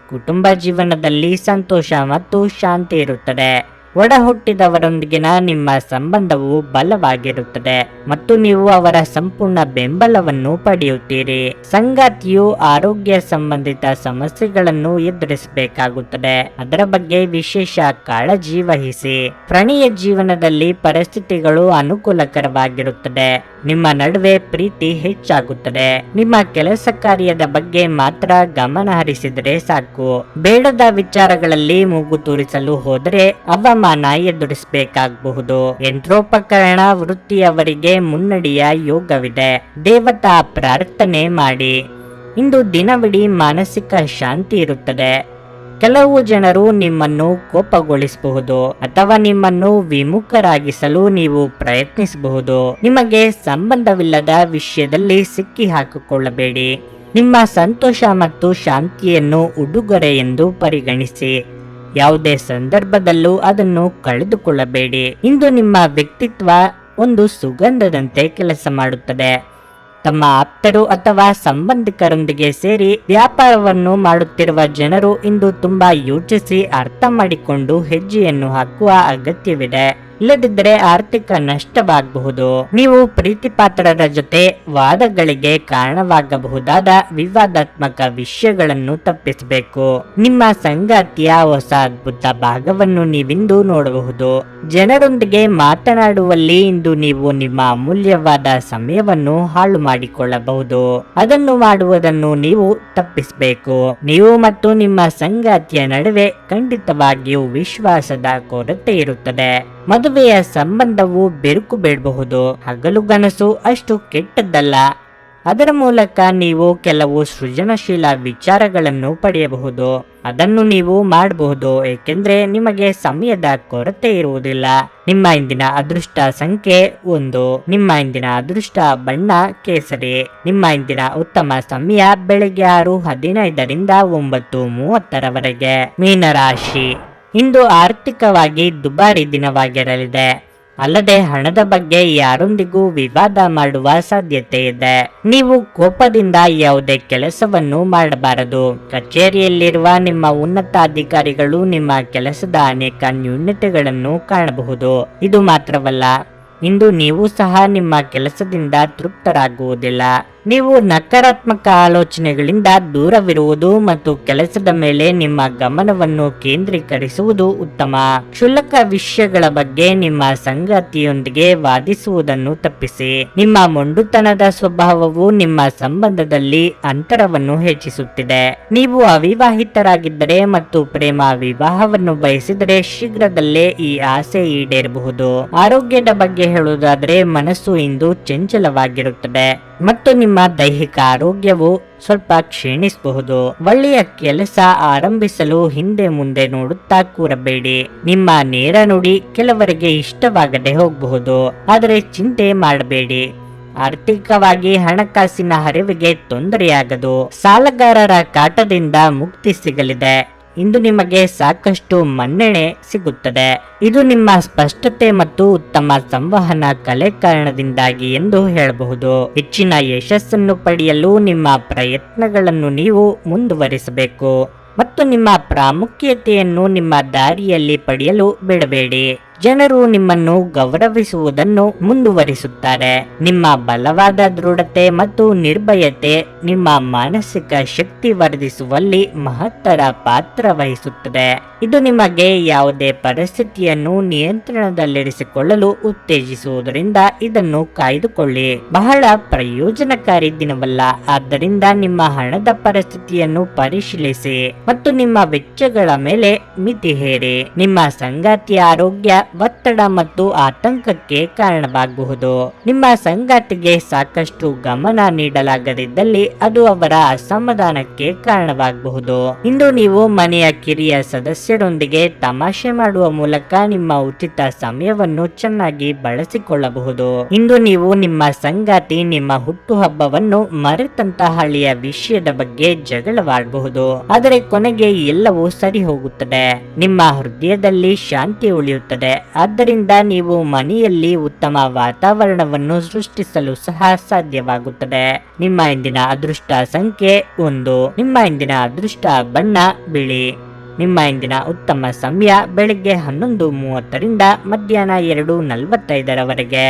ಕುಟುಂಬ ಜೀವನದಲ್ಲಿ ಸಂತೋಷ ಮತ್ತು ಶಾಂತಿ ಇರುತ್ತದೆ. ಒಡ ಹುಟ್ಟಿದವರೊಂದಿಗಿನ ನಿಮ್ಮ ಸಂಬಂಧವು ಬಲವಾಗಿರುತ್ತದೆ ಮತ್ತು ನೀವು ಅವರ ಸಂಪೂರ್ಣ ಬೆಂಬಲವನ್ನು ಪಡೆಯುತ್ತೀರಿ. ಸಂಗಾತಿಯು ಆರೋಗ್ಯ ಸಂಬಂಧಿತ ಸಮಸ್ಯೆಗಳನ್ನು ಎದುರಿಸಬೇಕಾಗುತ್ತದೆ. ಅದರ ಬಗ್ಗೆ ವಿಶೇಷ ಕಾಳಜಿ ವಹಿಸಿ. ಪ್ರಣಯ ಜೀವನದಲ್ಲಿ ಪರಿಸ್ಥಿತಿಗಳು ಅನುಕೂಲಕರವಾಗಿರುತ್ತದೆ. ನಿಮ್ಮ ನಡುವೆ ಪ್ರೀತಿ ಹೆಚ್ಚಾಗುತ್ತದೆ. ನಿಮ್ಮ ಕೆಲಸ ಕಾರ್ಯದ ಬಗ್ಗೆ ಮಾತ್ರ ಗಮನ ಹರಿಸಿದರೆ ಸಾಕು. ಬೇಡದ ವಿಚಾರಗಳಲ್ಲಿ ಮೂಗು ತೂರಿಸಲು ಹೋದರೆ ಅವಮಾನ ಎದುರಿಸಬೇಕಾಗಬಹುದು. ಯಂತ್ರೋಪಕರಣ ವೃತ್ತಿಯವರಿಗೆ ಮುನ್ನಡೆಯ ಯೋಗವಿದೆ. ದೇವತಾ ಪ್ರಾರ್ಥನೆ ಮಾಡಿ. ಇಂದು ದಿನವಿಡೀ ಮಾನಸಿಕ ಶಾಂತಿ ಇರುತ್ತದೆ. ಕೆಲವು ಜನರು ನಿಮ್ಮನ್ನು ಕೋಪಗೊಳಿಸಬಹುದು ಅಥವಾ ನಿಮ್ಮನ್ನು ವಿಮುಖರಾಗಿಸಲು ನೀವು ಪ್ರಯತ್ನಿಸಬಹುದು. ನಿಮಗೆ ಸಂಬಂಧವಿಲ್ಲದ ವಿಷಯದಲ್ಲಿ ಸಿಕ್ಕಿ ಹಾಕಿಕೊಳ್ಳಬೇಡಿ. ನಿಮ್ಮ ಸಂತೋಷ ಮತ್ತು ಶಾಂತಿಯನ್ನು ಉಡುಗೊರೆ ಎಂದು ಪರಿಗಣಿಸಿ. ಯಾವುದೇ ಸಂದರ್ಭದಲ್ಲೂ ಅದನ್ನು ಕಳೆದುಕೊಳ್ಳಬೇಡಿ. ಇಂದು ನಿಮ್ಮ ವ್ಯಕ್ತಿತ್ವ ಒಂದು ಸುಗಂಧದಂತೆ ಕೆಲಸ ಮಾಡುತ್ತದೆ. ತಮ್ಮ ಆಪ್ತರು ಅಥವಾ ಸಂಬಂಧಿಕರೊಂದಿಗೆ ಸೇರಿ ವ್ಯಾಪಾರವನ್ನು ಮಾಡುತ್ತಿರುವ ಜನರು ಇಂದು ತುಂಬಾ ಯೋಚಿಸಿ ಅರ್ಥ ಮಾಡಿಕೊಂಡು ಹೆಜ್ಜೆಯನ್ನು ಹಾಕುವ ಅಗತ್ಯವಿದೆ. ಇಲ್ಲದಿದ್ದರೆ ಆರ್ಥಿಕ ನಷ್ಟವಾಗಬಹುದು. ನೀವು ಪ್ರೀತಿಪಾತ್ರರ ಜೊತೆ ವಾದಗಳಿಗೆ ಕಾರಣವಾಗಬಹುದಾದ ವಿವಾದಾತ್ಮಕ ವಿಷಯಗಳನ್ನು ತಪ್ಪಿಸಬೇಕು. ನಿಮ್ಮ ಸಂಗಾತಿಯ ಹೊಸ ಅದ್ಭುತ ಭಾಗವನ್ನು ನೀವಿಂದು ನೋಡಬಹುದು. ಜನರೊಂದಿಗೆ ಮಾತನಾಡುವಲ್ಲಿ ಇಂದು ನೀವು ನಿಮ್ಮ ಅಮೂಲ್ಯವಾದ ಸಮಯವನ್ನು ಹಾಳು ಮಾಡಿಕೊಳ್ಳಬಹುದು. ಅದನ್ನು ಮಾಡುವುದನ್ನು ನೀವು ತಪ್ಪಿಸಬೇಕು. ನೀವು ಮತ್ತು ನಿಮ್ಮ ಸಂಗಾತಿಯ ನಡುವೆ ಖಂಡಿತವಾಗಿಯೂ ವಿಶ್ವಾಸದ ಕೊರತೆ ಇರುತ್ತದೆ. ಮದುವೆಯ ಸಂಬಂಧವು ಬೆರುಕು ಬೇಡಬಹುದು. ಹಗಲುಗನಸು ಅಷ್ಟು ಕೆಟ್ಟದ್ದಲ್ಲ. ಅದರ ಮೂಲಕ ನೀವು ಕೆಲವು ಸೃಜನಶೀಲ ವಿಚಾರಗಳನ್ನು ಪಡೆಯಬಹುದು. ಅದನ್ನು ನೀವು ಮಾಡಬಹುದು ಏಕೆಂದರೆ ನಿಮಗೆ ಸಮಯದ ಕೊರತೆ ಇರುವುದಿಲ್ಲ. ನಿಮ್ಮ ಇಂದಿನ ಅದೃಷ್ಟ ಸಂಖ್ಯೆ 1. ನಿಮ್ಮ ಇಂದಿನ ಅದೃಷ್ಟ ಬಣ್ಣ ಕೇಸರಿ. ನಿಮ್ಮ ಇಂದಿನ ಉತ್ತಮ ಸಮಯ ಬೆಳಗ್ಗೆ 6:15ರಿಂದ 9:30ರವರೆಗೆ. ಮೀನರಾಶಿ, ಇಂದು ಆರ್ಥಿಕವಾಗಿ ದುಬಾರಿ ದಿನವಾಗಿರಲಿದೆ. ಅಲ್ಲದೆ ಹಣದ ಬಗ್ಗೆ ಯಾರೊಂದಿಗೂ ವಿವಾದ ಮಾಡುವ ಸಾಧ್ಯತೆ ಇದೆ. ನೀವು ಕೋಪದಿಂದ ಯಾವುದೇ ಕೆಲಸವನ್ನು ಮಾಡಬಾರದು. ಕಚೇರಿಯಲ್ಲಿರುವ ನಿಮ್ಮ ಉನ್ನತಾಧಿಕಾರಿಗಳು ನಿಮ್ಮ ಕೆಲಸದ ಅನೇಕ ನ್ಯೂನತೆಗಳನ್ನು ಕಾಣಬಹುದು. ಇದು ಮಾತ್ರವಲ್ಲ, ಇಂದು ನೀವು ಸಹ ನಿಮ್ಮ ಕೆಲಸದಿಂದ ತೃಪ್ತರಾಗುವುದಿಲ್ಲ. ನೀವು ನಕಾರಾತ್ಮಕ ಆಲೋಚನೆಗಳಿಂದ ದೂರವಿರುವುದು ಮತ್ತು ಕೆಲಸದ ಮೇಲೆ ನಿಮ್ಮ ಗಮನವನ್ನು ಕೇಂದ್ರೀಕರಿಸುವುದು ಉತ್ತಮ. ಕ್ಷುಲ್ಲಕ ವಿಷಯಗಳ ಬಗ್ಗೆ ನಿಮ್ಮ ಸಂಗಾತಿಯೊಂದಿಗೆ ವಾದಿಸುವುದನ್ನು ತಪ್ಪಿಸಿ. ನಿಮ್ಮ ಮೊಂಡುತನದ ಸ್ವಭಾವವು ನಿಮ್ಮ ಸಂಬಂಧದಲ್ಲಿ ಅಂತರವನ್ನು ಹೆಚ್ಚಿಸುತ್ತಿದೆ. ನೀವು ಅವಿವಾಹಿತರಾಗಿದ್ದರೆ ಮತ್ತು ಪ್ರೇಮ ವಿವಾಹವನ್ನು ಬಯಸಿದರೆ ಶೀಘ್ರದಲ್ಲೇ ಈ ಆಸೆ ಈಡೇರಬಹುದು. ಆರೋಗ್ಯದ ಬಗ್ಗೆ ಹೇಳುವುದಾದರೆ ಮನಸ್ಸು ಇಂದು ಚಂಚಲವಾಗಿರುತ್ತದೆ ಮತ್ತು ನಿಮ್ಮ ದೈಹಿಕ ಆರೋಗ್ಯವು ಸ್ವಲ್ಪ ಕ್ಷೀಣಿಸಬಹುದು. ಒಳ್ಳೆಯ ಕೆಲಸ ಆರಂಭಿಸಲು ಹಿಂದೆ ಮುಂದೆ ನೋಡುತ್ತಾ ಕೂರಬೇಡಿ. ನಿಮ್ಮ ನೇರ ನುಡಿ ಕೆಲವರಿಗೆ ಇಷ್ಟವಾಗದೆ ಹೋಗಬಹುದು, ಆದರೆ ಚಿಂತೆ ಮಾಡಬೇಡಿ. ಆರ್ಥಿಕವಾಗಿ ಹಣಕಾಸಿನ ಹರಿವಿಗೆ ತೊಂದರೆಯಾಗದು. ಸಾಲಗಾರರ ಕಾಟದಿಂದ ಮುಕ್ತಿ ಸಿಗಲಿದೆ. ಇಂದು ನಿಮಗೆ ಸಾಕಷ್ಟು ಮನ್ನಣೆ ಸಿಗುತ್ತದೆ. ಇದು ನಿಮ್ಮ ಸ್ಪಷ್ಟತೆ ಮತ್ತು ಉತ್ತಮ ಸಂವಹನ ಕಲೆ ಕಾರಣದಿಂದಾಗಿ ಎಂದು ಹೇಳಬಹುದು. ಹೆಚ್ಚಿನ ಯಶಸ್ಸನ್ನು ಪಡೆಯಲು ನಿಮ್ಮ ಪ್ರಯತ್ನಗಳನ್ನು ನೀವು ಮುಂದುವರಿಸಬೇಕು ಮತ್ತು ನಿಮ್ಮ ಪ್ರಾಮುಖ್ಯತೆಯನ್ನು ನಿಮ್ಮ ದಾರಿಯಲ್ಲಿ ಪಡೆಯಲು ಬಿಡಬೇಡಿ. ಜನರು ನಿಮ್ಮನ್ನು ಗೌರವಿಸುವುದನ್ನು ಮುಂದುವರಿಸುತ್ತಾರೆ. ನಿಮ್ಮ ಬಲವಾದ ದೃಢತೆ ಮತ್ತು ನಿರ್ಭಯತೆ ನಿಮ್ಮ ಮಾನಸಿಕ ಶಕ್ತಿ ವರ್ಧಿಸುವಲ್ಲಿ ಮಹತ್ತರ ಪಾತ್ರ ವಹಿಸುತ್ತದೆ. ಇದು ನಿಮಗೆ ಯಾವುದೇ ಪರಿಸ್ಥಿತಿಯನ್ನು ನಿಯಂತ್ರಣದಲ್ಲಿರಿಸಿಕೊಳ್ಳಲು ಉತ್ತೇಜಿಸುವುದರಿಂದ ಇದನ್ನು ಕಾಯ್ದುಕೊಳ್ಳಿ. ಬಹಳ ಪ್ರಯೋಜನಕಾರಿ ದಿನವಲ್ಲ. ಆದ್ದರಿಂದ ನಿಮ್ಮ ಹಣದ ಪರಿಸ್ಥಿತಿಯನ್ನು ಪರಿಶೀಲಿಸಿ ಮತ್ತು ನಿಮ್ಮ ವೆಚ್ಚಗಳ ಮೇಲೆ ಮಿತಿ ಹೇರಿ. ನಿಮ್ಮ ಸಂಗಾತಿಯ ಆರೋಗ್ಯ ಒತ್ತಡ ಮತ್ತು ಆತಂಕಕ್ಕೆ ಕಾರಣವಾಗಬಹುದು. ನಿಮ್ಮ ಸಂಗಾತಿಗೆ ಸಾಕಷ್ಟು ಗಮನ ನೀಡಲಾಗದಿದ್ದಲ್ಲಿ ಅದು ಅವರ ಅಸಮಾಧಾನಕ್ಕೆ ಕಾರಣವಾಗಬಹುದು. ಇಂದು ನೀವು ಮನೆಯ ಕಿರಿಯ ಸದಸ್ಯರೊಂದಿಗೆ ತಮಾಷೆ ಮಾಡುವ ಮೂಲಕ ನಿಮ್ಮ ಉಚಿತ ಸಮಯವನ್ನು ಚೆನ್ನಾಗಿ ಬಳಸಿಕೊಳ್ಳಬಹುದು. ಇಂದು ನೀವು ನಿಮ್ಮ ಸಂಗಾತಿ ನಿಮ್ಮ ಹುಟ್ಟುಹಬ್ಬವನ್ನು ಮರೆತಂತಹ ಹಳೆಯ ವಿಷಯದ ಬಗ್ಗೆ ಜಗಳವಾಡಬಹುದು, ಆದರೆ ಕೊನೆಗೆ ಎಲ್ಲವೂ ಸರಿ ಹೋಗುತ್ತದೆ. ನಿಮ್ಮ ಹೃದಯದಲ್ಲಿ ಶಾಂತಿ ಉಳಿಯುತ್ತದೆ. ಆದ್ದರಿಂದ ನೀವು ಮನೆಯಲ್ಲಿ ಉತ್ತಮ ವಾತಾವರಣವನ್ನು ಸೃಷ್ಟಿಸಲು ಸಹ ಸಾಧ್ಯವಾಗುತ್ತದೆ. ನಿಮ್ಮ ಇಂದಿನ ಅದೃಷ್ಟ ಸಂಖ್ಯೆ 1. ನಿಮ್ಮ ಇಂದಿನ ಅದೃಷ್ಟ ಬಣ್ಣ ಬಿಳಿ. ನಿಮ್ಮ ಇಂದಿನ ಉತ್ತಮ ಸಮಯ ಬೆಳಿಗ್ಗೆ 11:30ರಿಂದ ಮಧ್ಯಾಹ್ನ 2:45ರವರೆಗೆ.